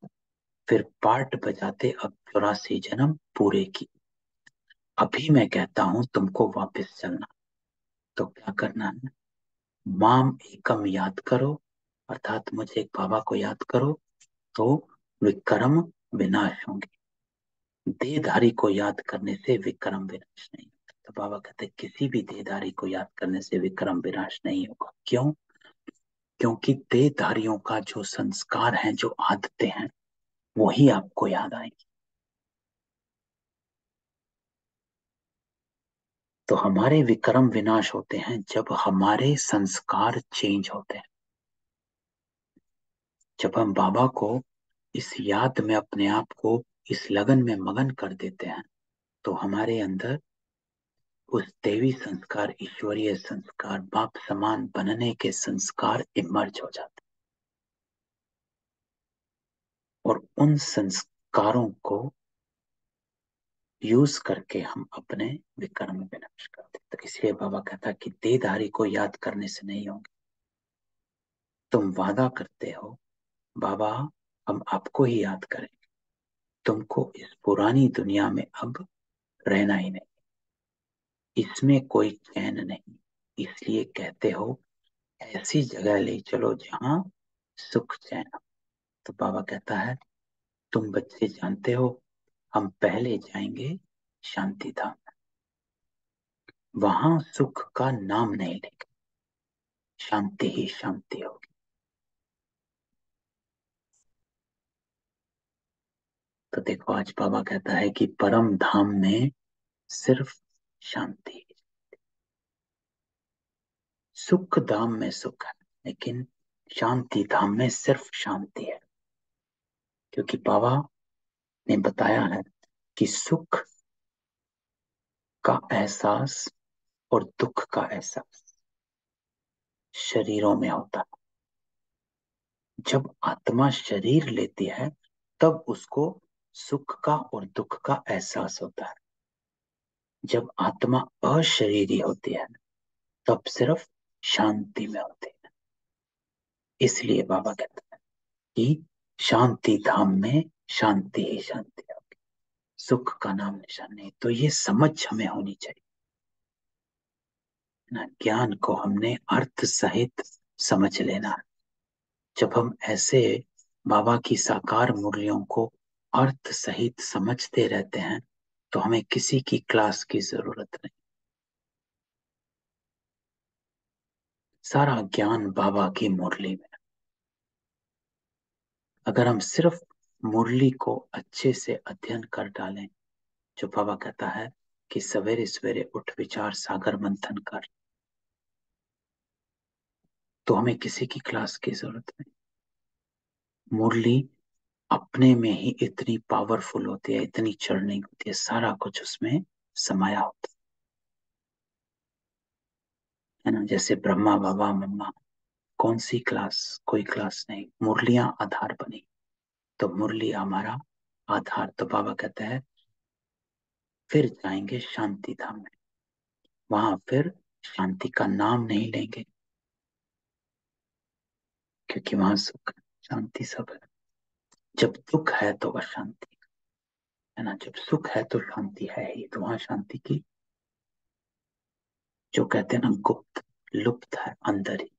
फिर पार्ट बजाते अब 84 जन्म पूरे की। अभी मैं कहता हूं तुमको वापस चलना। तो क्या करना है, माम एकम याद करो, अर्थात मुझे एक बाबा को याद करो, तो विक्रम विनाश होंगे। देहधारी को याद करने से विक्रम विनाश नहीं होता। तो बाबा कहते हैं किसी भी देहधारी को याद करने से विक्रम विनाश नहीं होगा। क्यों? क्योंकि देहधारियों का जो संस्कार है, जो आदतें हैं, वही आपको याद आएंगी। तो हमारे विक्रम विनाश होते हैं जब हमारे संस्कार चेंज होते हैं। जब हम बाबा को इस याद में अपने आप को इस लगन में मगन कर देते हैं, तो हमारे अंदर उस देवी संस्कार, ईश्वरीय संस्कार, बाप समान बनने के संस्कार इमर्ज हो जाते हैं। और उन संस्कारों को यूज करके हम अपने विक्रम में विनाश करते हैं। तो इसलिए बाबा कहता है कि देहधारी को याद करने से नहीं होंगे। तुम वादा करते हो बाबा हम आपको ही याद करेंगे, तुमको इस पुरानी दुनिया में अब रहना ही नहीं, इसमें कोई चैन नहीं, इसलिए कहते हो ऐसी जगह ले चलो जहां सुख चैन हो। तो बाबा कहता है तुम बच्चे जानते हो हम पहले जाएंगे शांति धाम, वहां सुख का नाम नहीं लेगा, शांति ही शांति होगी। तो देखो आज बाबा कहता है कि परम धाम में सिर्फ शांति है। सुख धाम में सुख है, लेकिन शांति धाम में सिर्फ शांति है। क्योंकि बाबा ने बताया है कि सुख का एहसास और दुख का एहसास शरीरों में होता है। जब आत्मा शरीर लेती है तब उसको सुख का और दुख का एहसास होता है। जब आत्मा अशरीरी होती है तब सिर्फ शांति में होती है। इसलिए बाबा कहते हैं कि शांति धाम में शांति ही शांति है, सुख का नाम निशान नहीं। तो ये समझ हमें होनी चाहिए ना, ज्ञान को हमने अर्थ सहित समझ लेना है। जब हम ऐसे बाबा की साकार मुरलियों को अर्थ सहित समझते रहते हैं तो हमें किसी की क्लास की जरूरत नहीं। सारा ज्ञान बाबा की मुरली में। अगर हम सिर्फ मुरली को अच्छे से अध्ययन कर डालें, जो बाबा कहता है कि सवेरे सवेरे उठ विचार सागर मंथन कर, तो हमें किसी की क्लास की जरूरत नहीं। मुरली अपने में ही इतनी पावरफुल होती है, इतनी चर्निंग होती है, सारा कुछ उसमें समाया होता है ना। जैसे ब्रह्मा बाबा मम्मा, कौन सी क्लास? कोई क्लास नहीं, मुरलियां आधार बनी। तो मुरली हमारा आधार। तो बाबा कहते हैं फिर जाएंगे शांति धाम में, वहां फिर शांति का नाम नहीं लेंगे, क्योंकि वहां सुख शांति सब है। जब दुख है तो अशांति है ना, जब सुख है तो शांति है ही। तो वहां शांति की, जो कहते हैं ना, गुप्त लुप्त है अंदर ही।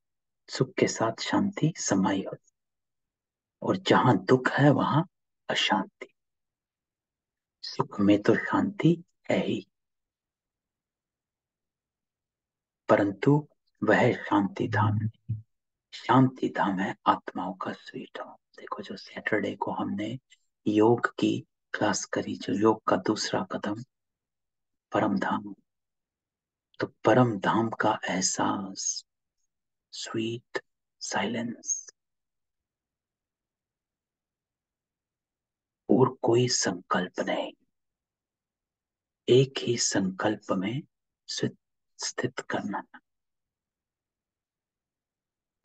सुख के साथ शांति समाई हो, और जहां दुख है वहां अशांति। सुख में तो शांति है ही, परंतु वह शांति धाम नहीं। शांति धाम है आत्माओं का स्वीट होम। देखो जो सैटरडे को हमने योग की क्लास करी, जो योग का दूसरा कदम परम धाम, तो परम धाम का एहसास, स्वीट साइलेंस, और कोई संकल्प नहीं, एक ही संकल्प में स्थित करना।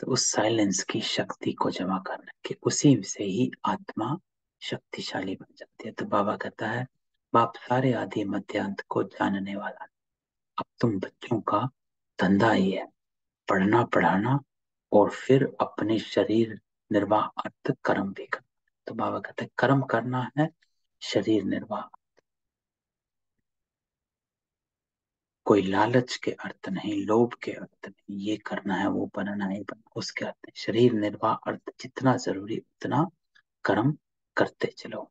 तो उस साइलेंस की शक्ति को जमा करना, कि उसी से ही आत्मा शक्तिशाली बन जाती है। तो बाबा कहता है बाप सारे आदि मध्य अंत को जानने वाला है। अब तुम बच्चों का धंधा ही है पढ़ना पढ़ाना, और फिर अपने शरीर निर्वाह अर्थ कर्म भी करना। तो बाबा कहते हैं कर्म करना है, शरीर निर्वाह। कोई लालच के अर्थ नहीं, लोभ के अर्थ नहीं, ये करना है वो बनना है उसके अर्थ नहीं। शरीर निर्वाह अर्थ जितना जरूरी उतना कर्म करते चलो।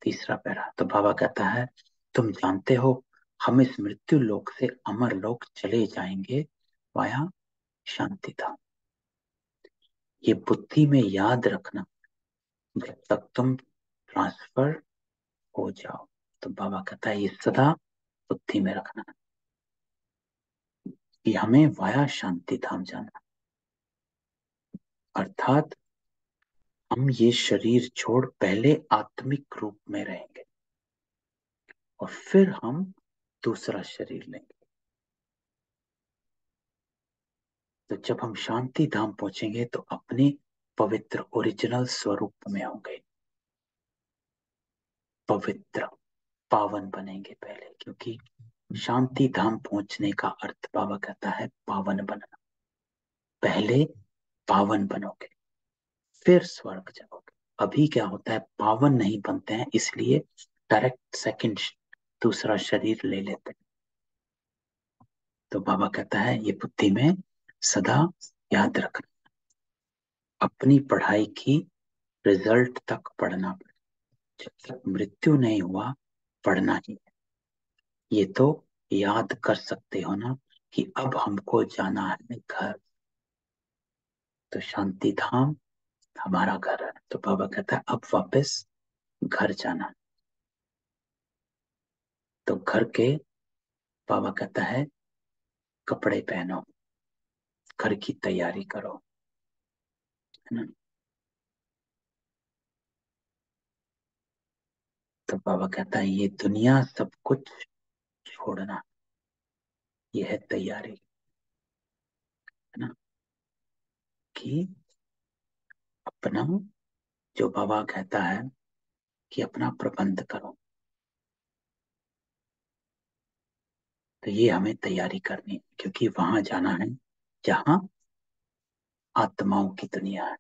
तीसरा पैरा तो बाबा कहता है, तुम जानते हो हम इस मृत्यु लोक से अमर लोक चले जाएंगे वाया शांति धाम। ये बुद्धि में याद रखना जब तक तुम ट्रांसफर हो जाओ। तो बाबा कहता है ये सदा बुद्धि में रखना कि हमें वाया शांति धाम जाना, अर्थात हम ये शरीर छोड़ पहले आत्मिक रूप में रहेंगे और फिर हम दूसरा शरीर लेंगे। तो जब हम शांति धाम पहुंचेंगे तो अपने पवित्र ओरिजिनल स्वरूप में होंगे, पवित्र पावन बनेंगे पहले, क्योंकि शांति धाम पहुंचने का अर्थ बाबा कहता है पावन बनना। पहले पावन बनोगे फिर स्वर्ग जाओगे। अभी क्या होता है, पावन नहीं बनते हैं, इसलिए डायरेक्ट सेकंड दूसरा शरीर ले लेते हैं। तो बाबा कहता है ये बुद्धि में सदा याद रखना, अपनी पढ़ाई की रिजल्ट तक पढ़ना पड़े, जब तक मृत्यु नहीं हुआ पढ़ना ही है। ये तो याद कर सकते हो ना कि अब हमको जाना है घर, तो शांति धाम हमारा घर है। तो बाबा कहता है अब वापस घर जाना है। तो घर के बाबा कहता है कपड़े पहनो, घर की तैयारी करो, है ना। तो बाबा कहता है ये दुनिया सब कुछ छोड़ना, ये है तैयारी, है ना। कि अपना, जो बाबा कहता है कि अपना प्रबंध करो, तो ये हमें तैयारी करनी है, क्योंकि वहां जाना है जहां आत्माओं की दुनिया है।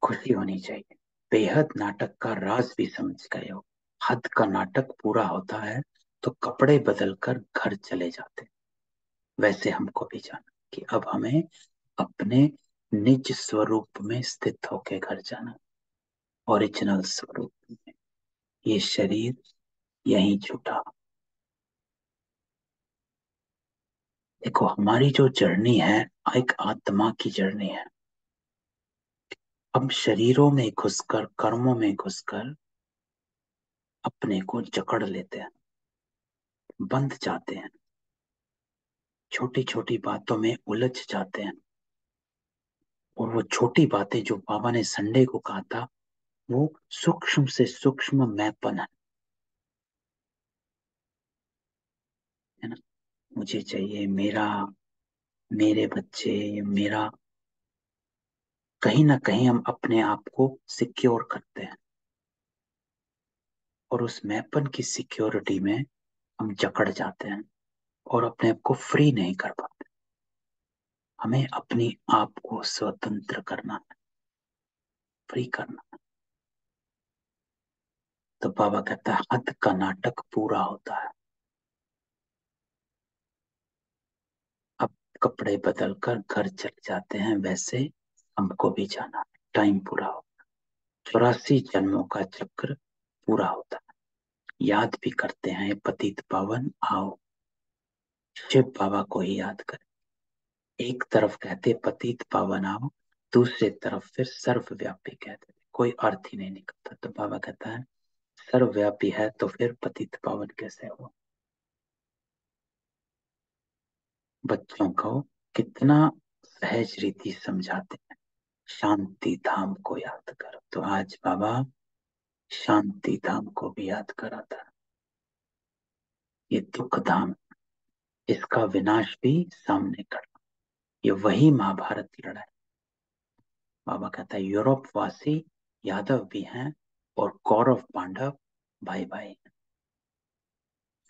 खुशी होनी चाहिए। बेहद नाटक का राज भी समझ गए हो। हद का नाटक पूरा होता है तो कपड़े बदलकर घर चले जाते, वैसे हमको भी जाना कि अब हमें अपने निज स्वरूप में स्थित होके घर जाना, ओरिजिनल स्वरूप में। ये शरीर यहीं छूटा। देखो हमारी जो जर्नी है एक आत्मा की जर्नी है। हम शरीरों में घुसकर, कर्मों में घुसकर अपने को जकड़ लेते हैं, बंध जाते हैं, छोटी छोटी बातों में उलझ जाते हैं। और वो छोटी बातें जो बाबा ने संडे को कहा था, वो सूक्ष्म से सूक्ष्म मैंपन है ना। मुझे चाहिए, मेरा, मेरे बच्चे, मेरा, कहीं ना कहीं हम अपने आप को सिक्योर करते हैं और उस मैपन की सिक्योरिटी में हम जकड़ जाते हैं और अपने आप को फ्री नहीं कर पाते। हमें अपनी आप को स्वतंत्र करना है, फ्री करना। तो बाबा कहता है हद का नाटक पूरा होता है। अब कपड़े बदल कर घर चले जाते हैं, वैसे हमको भी जाना है। टाइम पूरा हो, 84 जन्मों का चक्र पूरा होता है। याद भी करते हैं पतित पावन आओ, शिव बाबा को ही याद करें। एक तरफ कहते पतित पावन आओ, दूसरे तरफ फिर सर्वव्यापी कहते, कोई अर्थ ही नहीं निकलता। तो बाबा कहता है सर्वव्यापी है तो फिर पतित पावन कैसे हो। बच्चों को कितना सहज रीति समझाते हैं, शांति धाम को याद करो। तो आज बाबा शांति धाम को भी याद करा था। ये दुख धाम, इसका विनाश भी सामने खड़ा। ये वही महाभारत की लड़ाई। बाबा कहता है यूरोप वासी यादव भी हैं और कौरव पांडव भाई भाई हैं,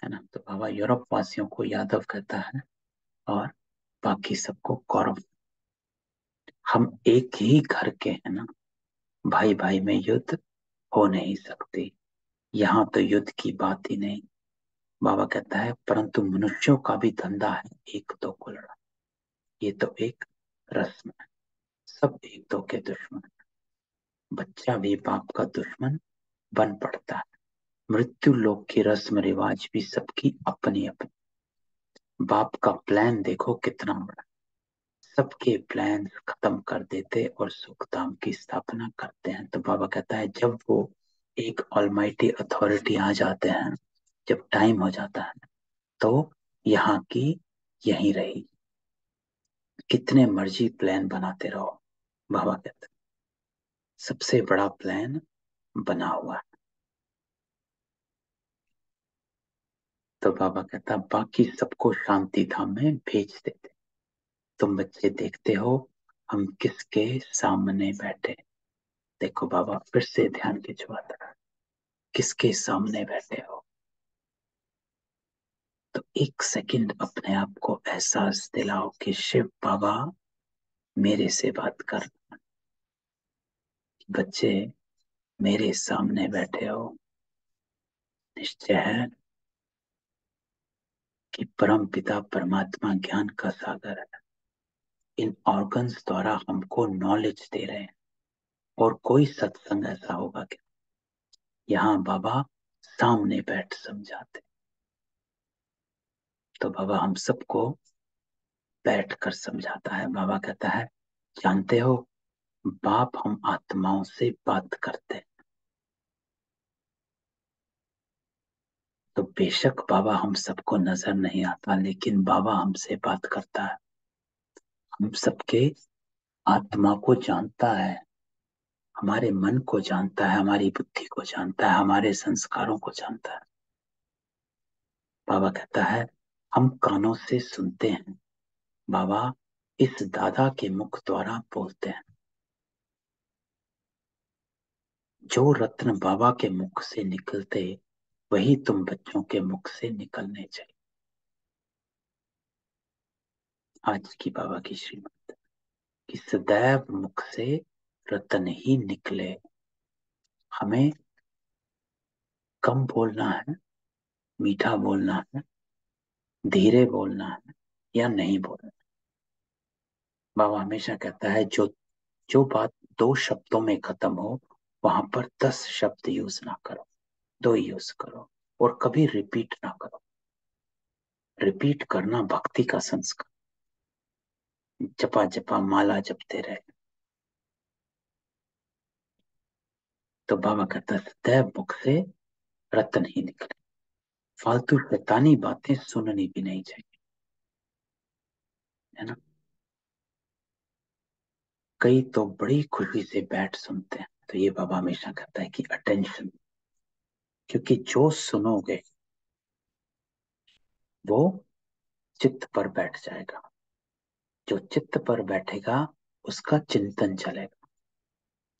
है ना। तो बाबा यूरोप वासियों को यादव कहता है और बाकी सबको कौरव। हम एक ही घर के हैं ना, भाई भाई में युद्ध हो नहीं सकती। यहाँ तो युद्ध की बात ही नहीं। बाबा कहता है परंतु मनुष्यों का भी धंधा है एक दो को लड़ा। ये तो एक रस्म है, सब एक दो के दुश्मन। बच्चा भी बाप का दुश्मन बन पड़ता है। मृत्यु लोक की रस्म रिवाज भी सबकी अपनी अपनी। बाप का प्लान देखो कितना बड़ा। सबके प्लान खत्म कर देते और सुख धाम की स्थापना करते हैं। तो बाबा कहता है जब वो एक ऑलमाइटी अथॉरिटी आ जाते हैं, जब टाइम हो जाता है, तो यहाँ की यहीं रही। कितने मर्जी प्लान बनाते रहो, बाबा कहते हैं सबसे बड़ा प्लान बना हुआ है। तो बाबा कहता बाकी सबको शांति धाम में भेज देते। तुम बच्चे देखते हो हम किसके सामने बैठे। देखो बाबा फिर से ध्यान खिंचवाता है, किसके सामने बैठे हो। तो एक सेकंड अपने आप को एहसास दिलाओ कि शिव बाबा मेरे से बात कर। बच्चे मेरे सामने बैठे हो। निश्चय है कि परम पिता परमात्मा ज्ञान का सागर है। इन ऑर्गन्स द्वारा हमको नॉलेज दे रहे हैं। और कोई सत्संग ऐसा होगा कि यहाँ बाबा सामने बैठ समझाते। तो बाबा हम सबको बैठ कर समझाता है। बाबा कहता है जानते हो बाप हम आत्माओं से बात करते हैं। तो बेशक बाबा हम सबको नजर नहीं आता, लेकिन बाबा हमसे बात करता है। हम सबके आत्मा को जानता है, हमारे मन को जानता है, हमारी बुद्धि को जानता है, हमारे संस्कारों को जानता है। बाबा कहता है हम कानों से सुनते हैं, बाबा इस दादा के मुख द्वारा बोलते हैं। जो रत्न बाबा के मुख से निकलते वही तुम बच्चों के मुख से निकलने चाहिए। आज की बाबा की श्रीमत कि सदैव मुख से रत्न ही निकले। हमें कम बोलना है, मीठा बोलना है, धीरे बोलना है या नहीं बोलना। बाबा हमेशा कहता है जो बात दो शब्दों में खत्म हो वहां पर 10 शब्द यूज ना करो, दो यूज करो। और कभी रिपीट ना करो। रिपीट करना भक्ति का संस्कार। जपा जपा माला जपते रहे। तो बाबा कहता है सदैव मुख से रत्न ही निकले। फालतू शैतानी बातें सुननी भी नहीं चाहिए, है ना। कई तो बड़ी खुशी से बैठ सुनते हैं। तो ये बाबा हमेशा कहता है कि अटेंशन, क्योंकि जो सुनोगे वो चित्त पर बैठ जाएगा। जो चित्त पर बैठेगा उसका चिंतन चलेगा।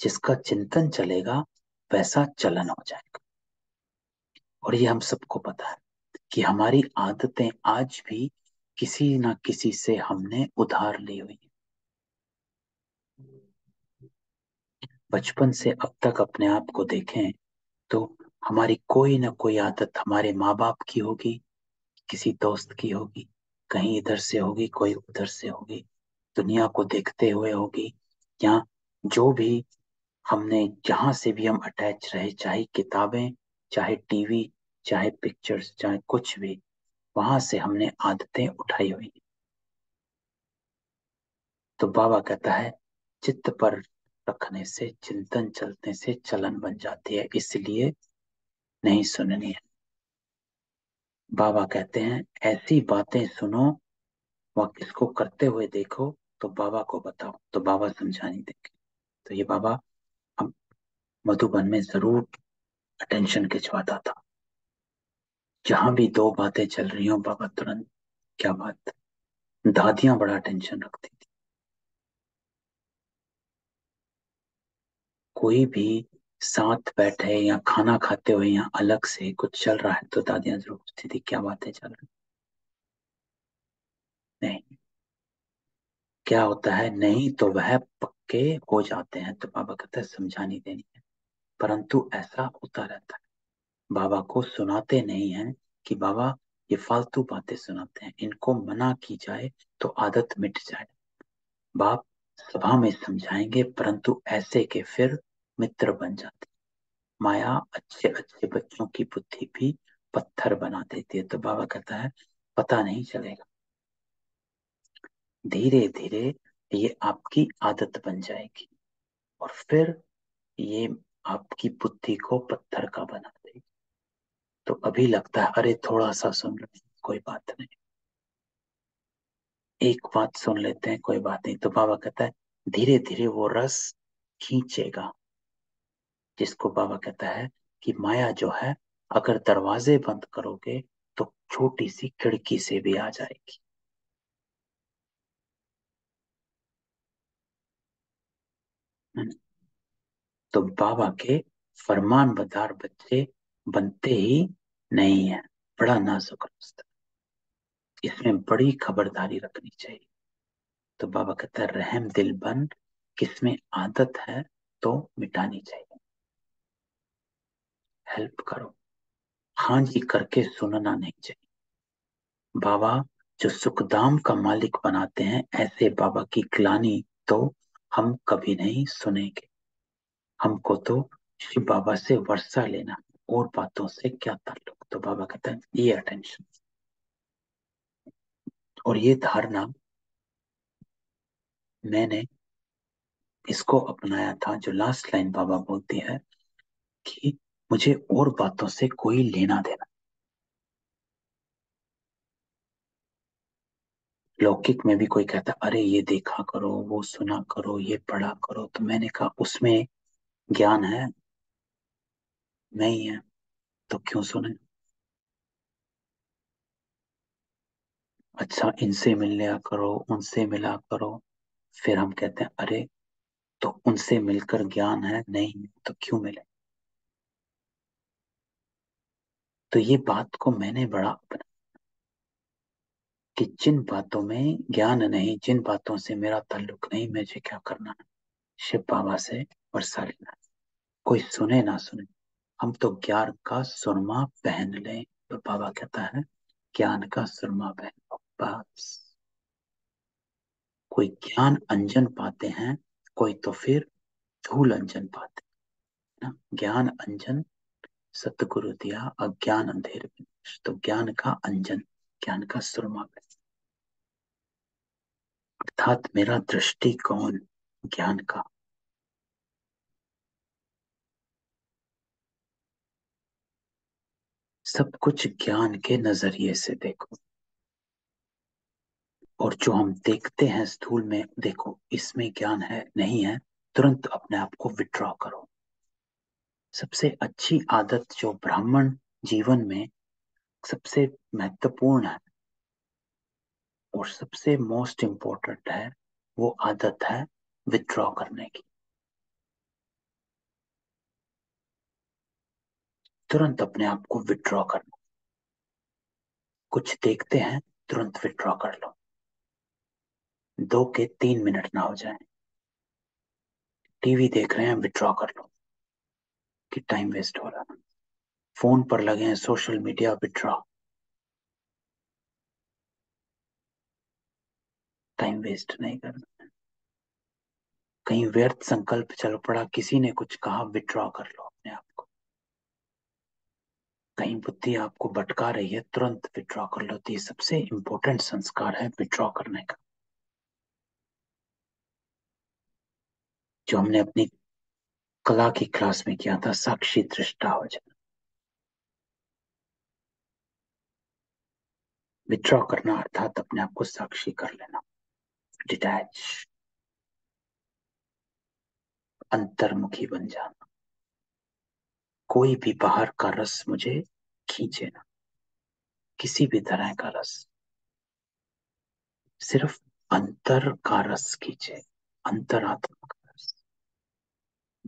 जिसका चिंतन चलेगा वैसा चलन हो जाएगा। और ये हम सबको पता है कि हमारी आदतें आज भी किसी ना किसी से हमने उधार ली हुई है। बचपन से अब तक अपने आप को देखें तो हमारी कोई ना कोई आदत हमारे माँ बाप की होगी, किसी दोस्त की होगी, कहीं इधर से होगी, कोई उधर से होगी, दुनिया को देखते हुए होगी, या जो भी हमने जहां से भी हम अटैच रहे, चाहे किताबें, चाहे टीवी, चाहे पिक्चर्स, चाहे कुछ भी, वहां से हमने आदतें उठाई हुई। तो बाबा कहता है चित्त पर रखने से, चिंतन चलने से चलन बन जाती है, इसलिए नहीं सुननी है। बाबा कहते हैं ऐसी बातें सुनो व किसको करते हुए देखो तो बाबा को बताओ, तो बाबा समझा नहीं देंगे। तो ये बाबा हम मधुबन में जरूर अटेंशन खिंचवाता था। जहां भी दो बातें चल रही हो बाबा तुरंत क्या बात। दादियां बड़ा टेंशन रखती थी। कोई भी साथ बैठे या खाना खाते हुए या अलग से कुछ चल रहा है तो दादियां जरूर पूछती थी क्या बातें चल रही। नहीं, क्या होता है, नहीं तो वह पक्के हो जाते हैं। तो बाबा कहते हैं समझानी देनी है, परंतु ऐसा होता रहता है। बाबा को सुनाते नहीं हैं कि बाबा ये फालतू बातें सुनाते हैं, इनको मना की जाए तो आदत मिट जाए। बाप सभा में समझाएंगे, परंतु ऐसे के फिर मित्र बन जाते। माया अच्छे अच्छे बच्चों की बुद्धि भी पत्थर बना देती है। तो बाबा कहता है पता नहीं चलेगा, धीरे धीरे ये आपकी आदत बन जाएगी और फिर ये आपकी बुद्धि को पत्थर का बना देगी। तो अभी लगता है अरे थोड़ा सा सुन लेते हैं, कोई बात नहीं, एक बात सुन लेते हैं, कोई बात नहीं। तो बाबा कहता है धीरे धीरे वो रस खींचेगा, जिसको बाबा कहता है कि माया जो है, अगर दरवाजे बंद करोगे तो छोटी सी खिड़की से भी आ जाएगी। हम्म, तो बाबा के फरमान बरदार बच्चे बनते ही नहीं है, बड़ा नाजुक रास्ता, इसमें बड़ी खबरदारी रखनी चाहिए। तो बाबा कहता है रहम दिल बन, किसमें आदत है तो मिटानी चाहिए, हेल्प करो, हाँ जी करके सुनना नहीं चाहिए। बाबा जो सुखदाम का मालिक बनाते हैं, ऐसे बाबा की ग्लानि तो हम कभी नहीं सुनेंगे। हमको तो शिव बाबा से वर्षा लेना, और बातों से क्या ताल्लुक। तो बाबा कहते हैं ये अटेंशन और ये धारणा, मैंने इसको अपनाया था। जो लास्ट लाइन बाबा बोलती है कि मुझे और बातों से कोई लेना देना। लौकिक में भी कोई कहता अरे ये देखा करो, वो सुना करो, ये पढ़ा करो, तो मैंने कहा उसमें ज्ञान है नहीं है तो क्यों सुने। अच्छा इनसे मिल लिया करो, उनसे मिला करो। फिर हम कहते हैं अरे तो उनसे मिलकर ज्ञान है नहीं है तो क्यों मिले। तो ये बात को मैंने बड़ा अपना कि जिन बातों में ज्ञान नहीं, जिन बातों से मेरा ताल्लुक नहीं, मुझे क्या करना है, शिव बाबा से वर्षा लेना है। कोई सुने ना सुने, हम तो ज्ञान का सुरमा पहन लें। तो बाबा कहता है ज्ञान का सुरमा पहन लो बस। कोई ज्ञान अंजन पाते हैं, कोई तो फिर धूल अंजन पाते हैं ना। ज्ञान अंजन सतगुरु दिया, अज्ञान अंधेर विनाश। तो ज्ञान का अंजन, ज्ञान का सुरमा पहन, अर्थात मेरा दृष्टिकोण ज्ञान का। सब कुछ ज्ञान के नजरिए से देखो, और जो हम देखते हैं स्थूल में, देखो इसमें ज्ञान है नहीं है, तुरंत अपने आप को विड्रॉ करो। सबसे अच्छी आदत जो ब्राह्मण जीवन में सबसे महत्वपूर्ण है और सबसे मोस्ट इम्पोर्टेंट है, वो आदत है विड्रॉ करने की। तुरंत अपने आप को विड्रॉ करना। कुछ देखते हैं तुरंत विड्रॉ कर लो, 2 के 3 मिनट ना हो जाए। टीवी देख रहे हैं विड्रॉ कर लो कि टाइम वेस्ट हो रहा है। फोन पर लगे हैं social media, withdraw, time waste नहीं करना। कहीं व्यर्थ संकल्प चल पड़ा, किसी ने कुछ कहा, विड्रॉ कर लो अपने आप को। कहीं बुद्धि आपको भटका रही है, तुरंत विड्रॉ कर लो। तो ये सबसे इंपॉर्टेंट संस्कार है विड्रॉ करने का, जो हमने अपनी कला की क्लास में किया था, साक्षी दृष्टा हो जाना। विड्रॉ करना अर्थात अपने आप को साक्षी कर लेना, डिटैच, अंतर्मुखी बन जाना। कोई भी बाहर का रस मुझे खींचे ना, किसी भी तरह का रस, सिर्फ अंतर का रस खींचे, अंतरात्मा का रस,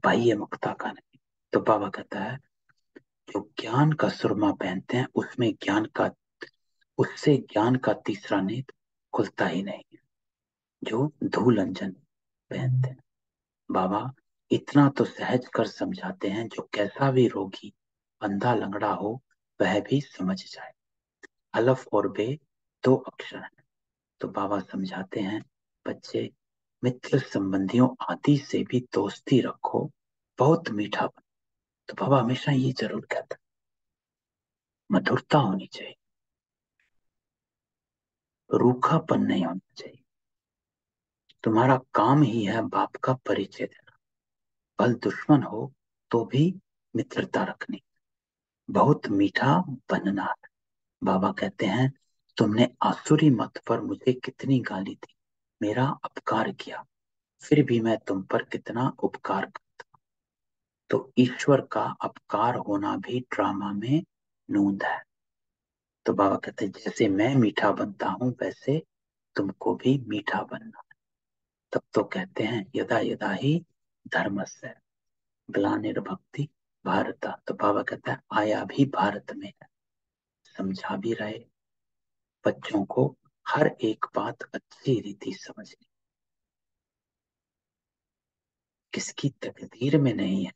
बाह्य मुक्ता का नहीं। तो बाबा कहता है जो ज्ञान का सुरमा पहनते हैं, उसमें ज्ञान का, उससे ज्ञान का तीसरा नेत्र खुलता ही नहीं है। जो धूल अंजन पहनते हैं, बाबा इतना तो सहज कर समझाते हैं, जो कैसा भी रोगी अंधा लंगड़ा हो वह भी समझ जाए। अलफ और बे दो अक्षर हैं। तो बाबा समझाते हैं, बच्चे, मित्र संबंधियों आदि से भी दोस्ती रखो, बहुत मीठा बनो। तो बाबा हमेशा ये जरूर कहता है, मधुरता होनी चाहिए, रूखापन नहीं होना चाहिए। तुम्हारा काम ही है बाप का परिचय देना। भल दुश्मन हो तो भी मित्रता रखनी, बहुत मीठा बनना है। बाबा कहते हैं, तुमने आसुरी मत पर मुझे कितनी गाली दी, मेरा अपकार किया, फिर भी मैं तुम पर कितना उपकार करता। तो ईश्वर का अपकार होना भी ड्रामा में नूंद है। तो बाबा कहते हैं, जैसे मैं मीठा बनता हूं वैसे तुमको भी मीठा बनना। तब तो कहते हैं, यदा यदा ही धर्मस्य ग्लानिर्भक्ति भारत। तो बाबा कहता है, आया भी भारत में है। समझा भी रहे बच्चों को हर एक बात अच्छी रीति समझनी, किसकी तकदीर में नहीं है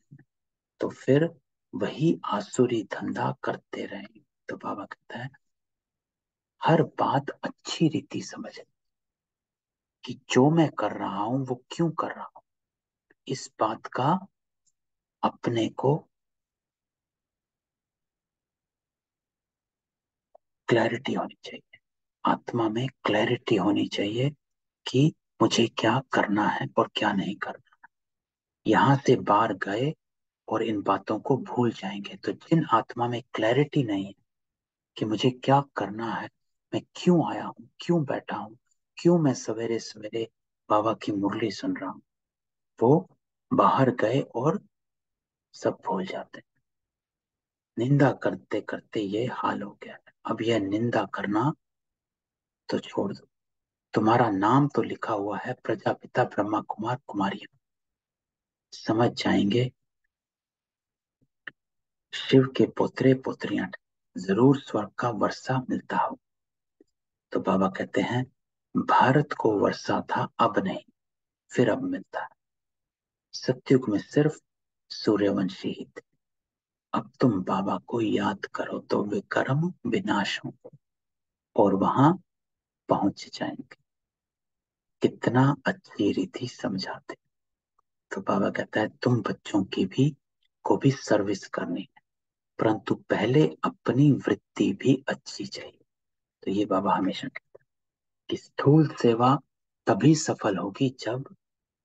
तो फिर वही आसुरी धंधा करते रहेंगे। तो बाबा कहता है, हर बात अच्छी रीति समझ, कि जो मैं कर रहा हूं वो क्यों कर रहा हूं, इस बात का अपने को क्लैरिटी होनी चाहिए, आत्मा में क्लैरिटी होनी चाहिए कि मुझे क्या करना है और क्या नहीं करना। यहां से बाहर गए और इन बातों को भूल जाएंगे। तो जिन आत्मा में क्लैरिटी नहीं है कि मुझे क्या करना है, मैं क्यों आया हूं, क्यों बैठा हूं, क्यों मैं सवेरे सवेरे बाबा की मुरली सुन रहा हूं, वो बाहर गए और सब भूल जाते हैं। निंदा करते करते ये हाल हो गया है। अब यह निंदा करना तो छोड़ दो। तुम्हारा नाम तो लिखा हुआ है प्रजापिता ब्रह्मा कुमार कुमारी। समझ जाएंगे शिव के पोतरे पोतरियां, जरूर स्वर्ग का वर्षा मिलता हो। तो बाबा कहते हैं, भारत को वर्षा था, अब नहीं, फिर अब मिलता है। सतयुग में सिर्फ सूर्यवंशी ही थे। अब तुम बाबा को याद करो तो वे कर्म विनाश होंगे और वहां पहुंच जाएंगे। कितना अच्छी रीति समझाते। तो बाबा कहता है, तुम बच्चों की भी को भी सर्विस करनी है, परंतु पहले अपनी वृत्ति भी अच्छी चाहिए। तो ये बाबा हमेशा कहते हैं कि स्थूल सेवा तभी सफल होगी जब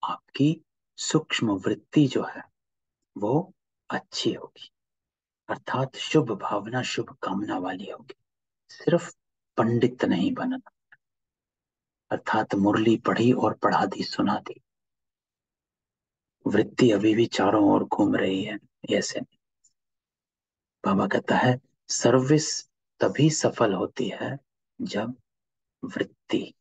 आपकी सूक्ष्म वृत्ति जो है वो अच्छी होगी, अर्थात शुभ भावना शुभ कामना वाली होगी। सिर्फ पंडित नहीं बनना, अर्थात मुरली पढ़ी और पढ़ा दी सुना दी, वृत्ति अभी भी चारों ओर घूम रही है, ऐसे नहीं। बाबा कहता है, सर्विस तभी सफल होती है जब वृत्ति,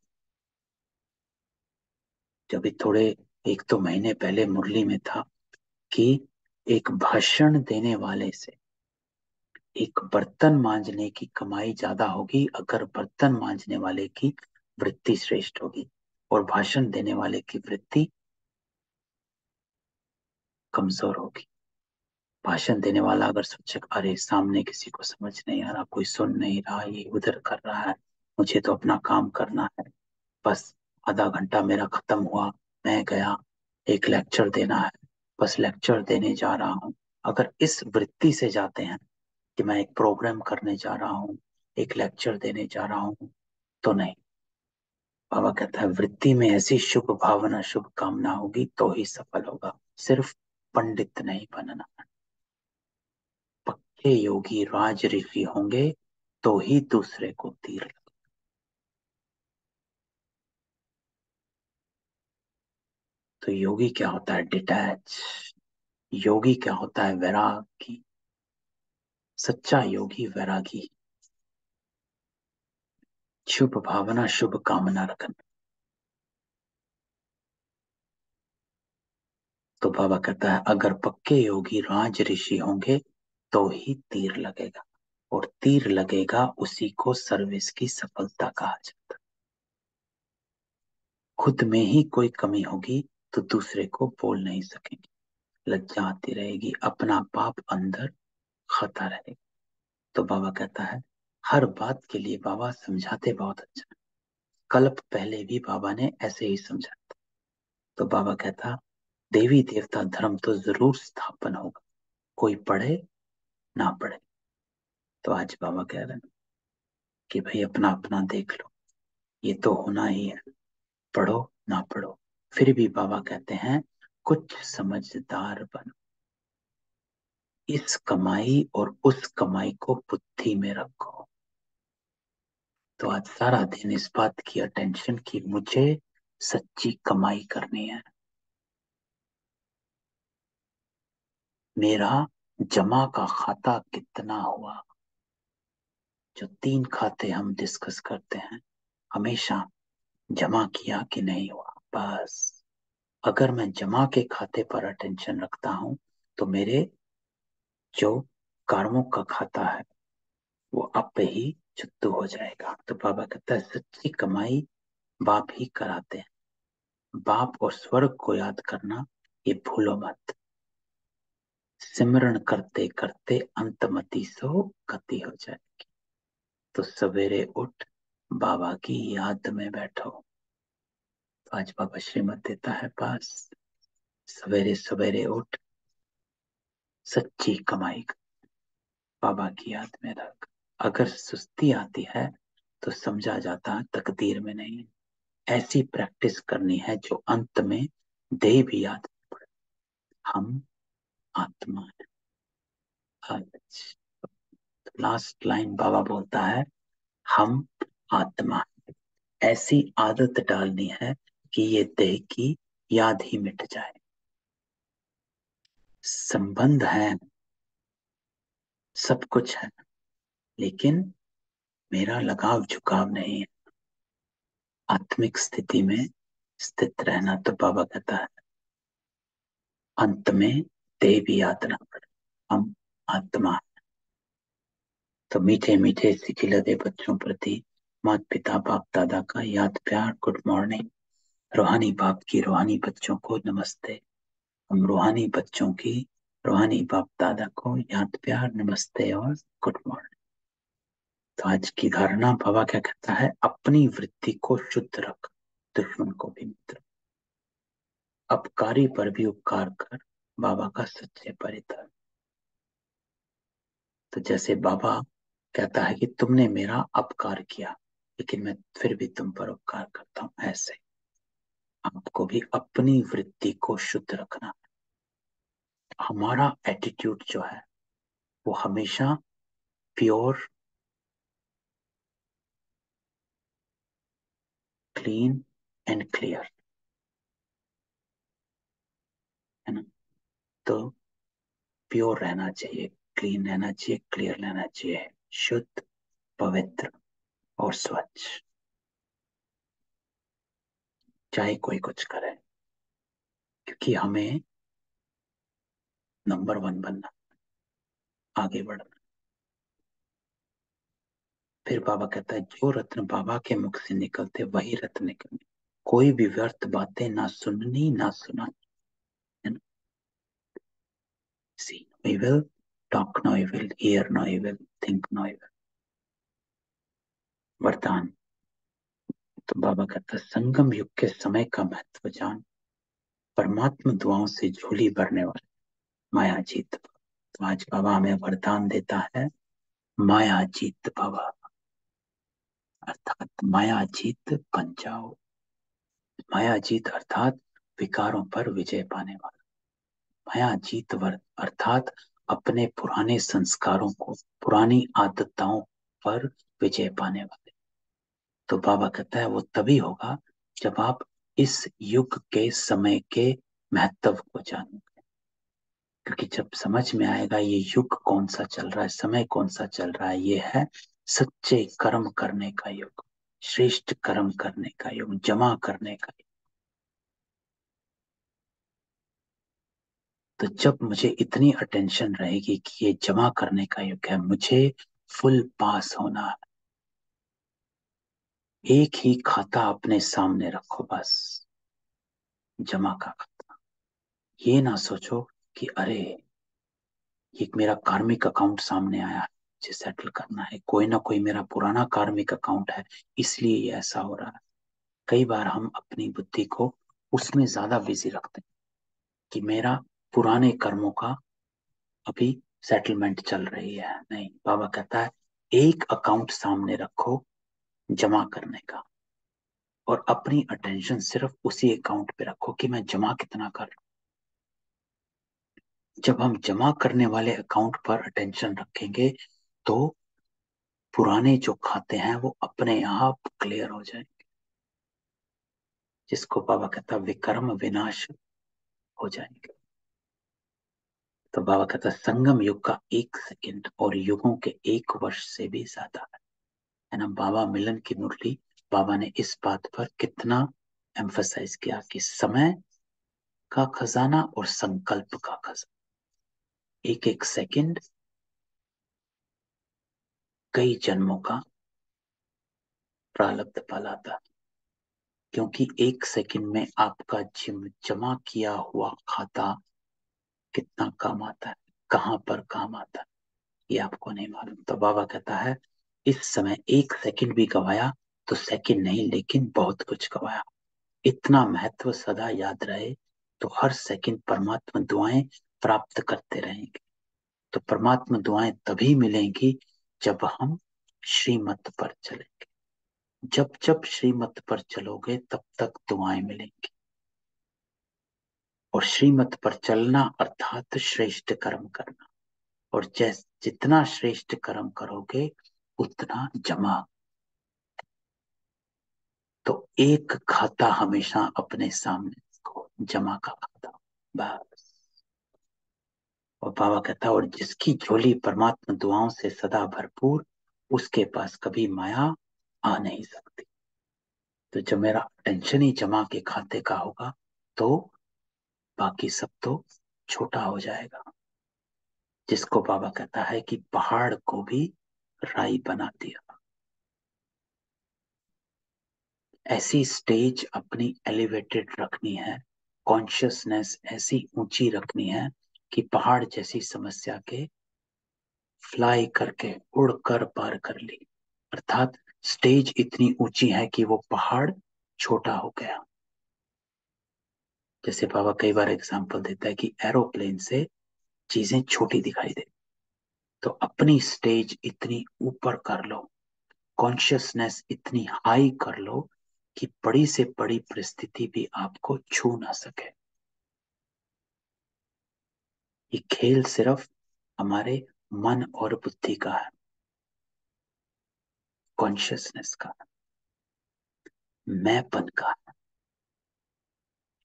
जब भी थोड़े एक दो महीने पहले मुरली में था कि एक भाषण देने वाले से एक बर्तन मांजने की कमाई ज्यादा होगी अगर बर्तन मांजने वाले की वृत्ति श्रेष्ठ होगी, और भाषण देने वाले की वृत्ति कमजोर होगी। भाषण देने वाला अगर सोचे, अरे सामने किसी को समझ नहीं आ रहा, कोई सुन नहीं रहा, ये उधर कर रहा है, मुझे तो अपना काम करना है, बस आधा घंटा मेरा खत्म हुआ, मैं गया, एक लेक्चर देना है, बस लेक्चर देने जा रहा हूँ। अगर इस वृत्ति से जाते हैं कि मैं एक प्रोग्राम करने जा रहा हूँ, एक लेक्चर देने जा रहा हूँ, तो नहीं। बाबा कहता है, वृत्ति में ऐसी शुभ भावना शुभ कामना होगी तो ही सफल होगा, सिर्फ पंडित नहीं बनना। पक्के योगी राज ऋषि होंगे तो ही दूसरे को तीर लगे। तो योगी क्या होता है? डिटैच। योगी क्या होता है? वैरागी। सच्चा योगी वैरागी, शुभ भावना शुभ कामना रखना। तो बाबा कहता है, अगर पक्के योगी राज ऋषि होंगे तो ही तीर लगेगा, और तीर लगेगा उसी को सर्विस की सफलता कहा जाता है। खुद में ही कोई कमी होगी तो दूसरे को बोल नहीं सकेंगे, लज्जा आती रहेगी, अपना पाप अंदर खाता रहेगा। तो बाबा कहता है, हर बात के लिए बाबा समझाते बहुत अच्छा। कल्प पहले भी बाबा ने ऐसे ही समझाया। तो बाबा कहता, देवी देवता धर्म तो जरूर स्थापन होगा, कोई पढ़े ना पढ़े। तो आज बाबा कह रहे हैं कि भाई अपना अपना देख लो, ये तो होना ही है, पढ़ो ना पढ़ो। फिर भी बाबा कहते हैं, कुछ समझदार बनो, इस कमाई और उस कमाई को बुद्धि में रखो। तो आज सारा दिन इस बात की अटेंशन की मुझे सच्ची कमाई करनी है। मेरा जमा का खाता कितना हुआ। जो 3 खाते हम डिस्कस करते हैं, हमेशा जमा किया कि नहीं हुआ, बस। अगर मैं जमा के खाते पर अटेंशन रखता हूं तो मेरे जो कर्मों का खाता है वो आप ही चुत्तू हो जाएगा। तो बाबा कहता है, सच्ची कमाई बाप ही कराते हैं। बाप और स्वर्ग को याद करना ये भूलो मत। सिमरण करते करते अंतमति सो गति हो जाएगी। तो सवेरे उठ बाबा की याद में बैठो। तो आज बाबा श्रीमत देता है पास, सवेरे सवेरे उठ सच्ची कमाई कर, बाबा की याद में रख। अगर सुस्ती आती है तो समझा जाता तकदीर में नहीं है। ऐसी प्रैक्टिस करनी है जो अंत में दे भी याद पड़े, हम आत्मा है। लास्ट लाइन बाबा बोलता है, हम आत्मा। ऐसी आदत डालनी है कि ये देह की याद ही मिट जाए। संबंध है, सब कुछ है, लेकिन मेरा लगाव झुकाव नहीं है। आत्मिक स्थिति में स्थित रहना। तो बाबा कहता है, अंत में देह भी याद ना पड़े, हम आत्मा। तो मीठे मीठे सिखिलते बच्चों प्रति माता पिता बाप दादा का याद प्यार, गुड मॉर्निंग। रूहानी बाप की रूहानी बच्चों को नमस्ते। हम रूहानी बच्चों की रूहानी बाप दादा को याद प्यार, नमस्ते और गुड मॉर्निंग। तो आज की धारणा बाबा क्या कहता है, अपनी वृत्ति को शुद्ध रख, दुश्मन को भी मित्र। अपकारी पर भी उपकार कर, बाबा का सच्चे परिता। तो जैसे बाबा कहता है कि तुमने मेरा अपकार किया, लेकिन मैं फिर भी तुम पर उपकार करता हूं, ऐसे आपको भी अपनी वृत्ति को शुद्ध रखना। हमारा एटीट्यूड जो है वो हमेशा प्योर, क्लीन एंड क्लियर, है ना। तो प्योर रहना चाहिए, क्लीन रहना चाहिए, क्लियर रहना चाहिए, शुद्ध, पवित्र और स्वच्छ। चाहे कोई कुछ करे, क्योंकि हमें नंबर 1 बनना, आगे बढ़ना। फिर बाबा कहता है, जो रत्न बाबा के मुख से निकलते वही रत्न निकलने। कोई भी व्यर्थ बातें ना सुननी ना सुनानी, है ना। See no evil, talk no evil, hear no evil, think no evil। वरदान। तो बाबा कहता है, संगम युग के समय का महत्व जान, परमात्मा दुआओं से झोली भरने वाले माया जीत। तो आज बाबा हमें वरदान देता है, माया जीत बाबा, अर्थात माया जीत बन जाओ। माया जीत अर्थात विकारों पर विजय पाने वाला। माया जीत अर्थात अपने पुराने संस्कारों को, पुरानी आदतों पर विजय पाने वाले। तो बाबा कहता है, वो तभी होगा जब आप इस युग के समय के महत्व को जानोगे। क्योंकि जब समझ में आएगा ये युग कौन सा चल रहा है, समय कौन सा चल रहा है, ये है सच्चे कर्म करने का युग, श्रेष्ठ कर्म करने का युग, जमा करने का युग। तो जब मुझे इतनी अटेंशन रहेगी कि ये जमा करने का युग है, मुझे फुल पास होना है, एक ही खाता अपने सामने रखो, बस जमा का खाता। ये ना सोचो कि अरे ये मेरा कार्मिक अकाउंट सामने आया है, मुझे सेटल करना है, कोई ना कोई मेरा पुराना कार्मिक अकाउंट है, इसलिए ये ऐसा हो रहा है। कई बार हम अपनी बुद्धि को उसमें ज्यादा बिजी रखते हैं कि मेरा पुराने कर्मों का अभी सेटलमेंट चल रही है। नहीं, बाबा कहता है एक अकाउंट सामने रखो जमा करने का, और अपनी अटेंशन सिर्फ उसी अकाउंट पे रखो कि मैं जमा कितना कर रहा हूं। जब हम जमा करने वाले अकाउंट पर अटेंशन रखेंगे तो पुराने जो खाते हैं वो अपने आप क्लियर हो जाएंगे, जिसको बाबा कहता है विकर्म विनाश हो जाएंगे। तो बाबा कहता है संगम युग का 1 सेकंड और युगों के 1 वर्ष से भी ज्यादा है ना। बाबा मिलन की मुरली, बाबा ने इस बात पर कितना एम्फसाइज किया कि समय का खजाना और संकल्प का खजाना, एक एक सेकंड कई जन्मों का प्रारब्ध फलाता है। क्योंकि 1 सेकंड में आपका जमा किया हुआ खाता कितना काम आता है, कहां पर काम आता है, ये आपको नहीं मालूम। तो बाबा कहता है इस समय 1 सेकंड भी गवाया तो सेकंड नहीं लेकिन बहुत कुछ गवाया। इतना महत्व सदा याद रहे तो हर सेकंड परमात्मा दुआएं प्राप्त करते रहेंगे। तो परमात्मा दुआएं तभी मिलेंगी जब हम श्रीमत पर चलेंगे। जब जब श्रीमत पर चलोगे तब तक दुआएं मिलेंगी। और श्रीमत पर चलना अर्थात श्रेष्ठ कर्म करना, और जितना श्रेष्ठ कर्म करोगे उतना जमा। तो एक खाता हमेशा अपने सामने रखो, जमा का खाता, बस। और बाबा कहता है और जिसकी झोली परमात्मा दुआओं से सदा भरपूर, उसके पास कभी माया आ नहीं सकती। तो जब मेरा टेंशन ही जमा के खाते का होगा तो बाकी सब तो छोटा हो जाएगा। जिसको बाबा कहता है कि पहाड़ को भी राई बना दिया। ऐसी स्टेज अपनी एलिवेटेड रखनी है, कॉन्शियसनेस ऐसी ऊंची रखनी है कि पहाड़ जैसी समस्या के फ्लाई करके उड़कर पार कर ली। अर्थात स्टेज इतनी ऊंची है कि वो पहाड़ छोटा हो गया। जैसे बाबा कई बार एग्जांपल देता है कि एरोप्लेन से चीजें छोटी दिखाई दे, तो अपनी स्टेज इतनी ऊपर कर लो, कॉन्शियसनेस इतनी हाई कर लो कि बड़ी से बड़ी परिस्थिति भी आपको छू ना सके। ये खेल सिर्फ हमारे मन और बुद्धि का है, कॉन्शियसनेस का, मैंपन का।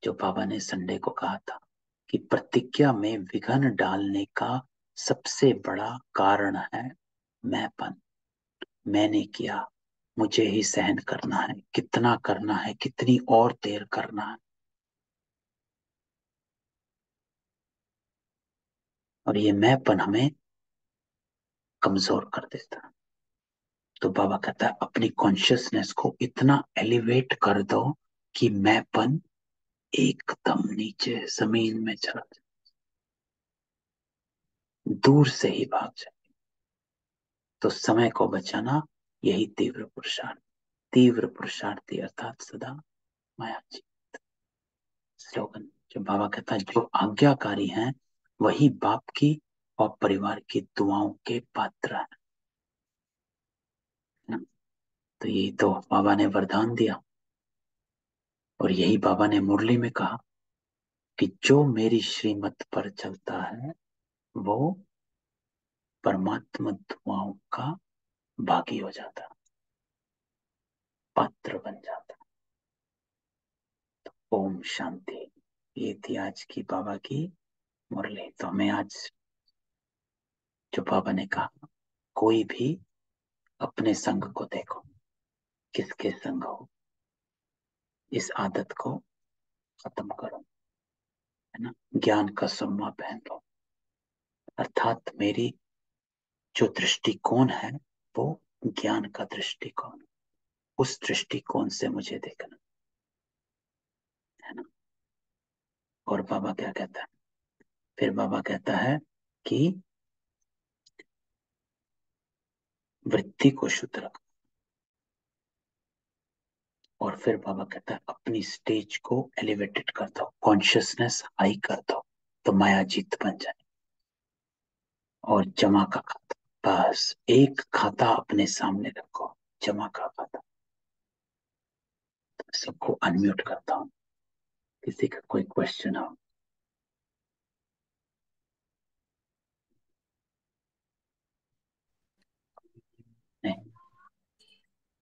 जो बाबा ने संडे को कहा था कि प्रतिज्ञा में विघन डालने का सबसे बड़ा कारण है मैंपन। मैंने किया, मुझे ही सहन करना है, कितना करना है, कितनी और देर करना है। और ये मैंपन हमें कमजोर कर देता है। तो बाबा कहता है अपनी कॉन्शियसनेस को इतना एलिवेट कर दो कि मैंपन एकदम नीचे जमीन में चला जाए, दूर से ही भाग जाए। तो समय को बचाना यही तीव्र पुरुषार्थ, तीव्र पुरुषार्थी अर्थात सदा माया जी। स्लोगन जो बाबा कहता है जो आज्ञाकारी हैं वही बाप की और परिवार की दुआओं के पात्र हैं ना? तो यही तो बाबा ने वरदान दिया, और यही बाबा ने मुरली में कहा कि जो मेरी श्रीमत पर चलता है वो परमात्मा दुआओं का भागी हो जाता, पात्र बन जाता। ओम शांति। ये थी आज की बाबा की मुरली। तो हमें आज जो बाबा ने कहा कोई भी अपने संग को देखो, किसके संग हो, इस आदत को खत्म करो, है ना। ज्ञान का सुरमा पहन लो, अर्थात मेरी जो दृष्टिकोण है वो ज्ञान का दृष्टिकोण, उस दृष्टिकोण से मुझे देखना, है ना। और बाबा क्या कहता है, फिर बाबा कहता है कि वृत्ति को शुद्ध रखो। और फिर बाबा कहता है अपनी स्टेज को एलिवेटेड कर दो, कॉन्शियसनेस हाई कर दो, तो माया जीत बन जाए। और जमा का खाता, बस एक खाता अपने सामने रखो, जमा का खाता। सबको अनम्यूट करता हूँ, किसी का कोई क्वेश्चन हो।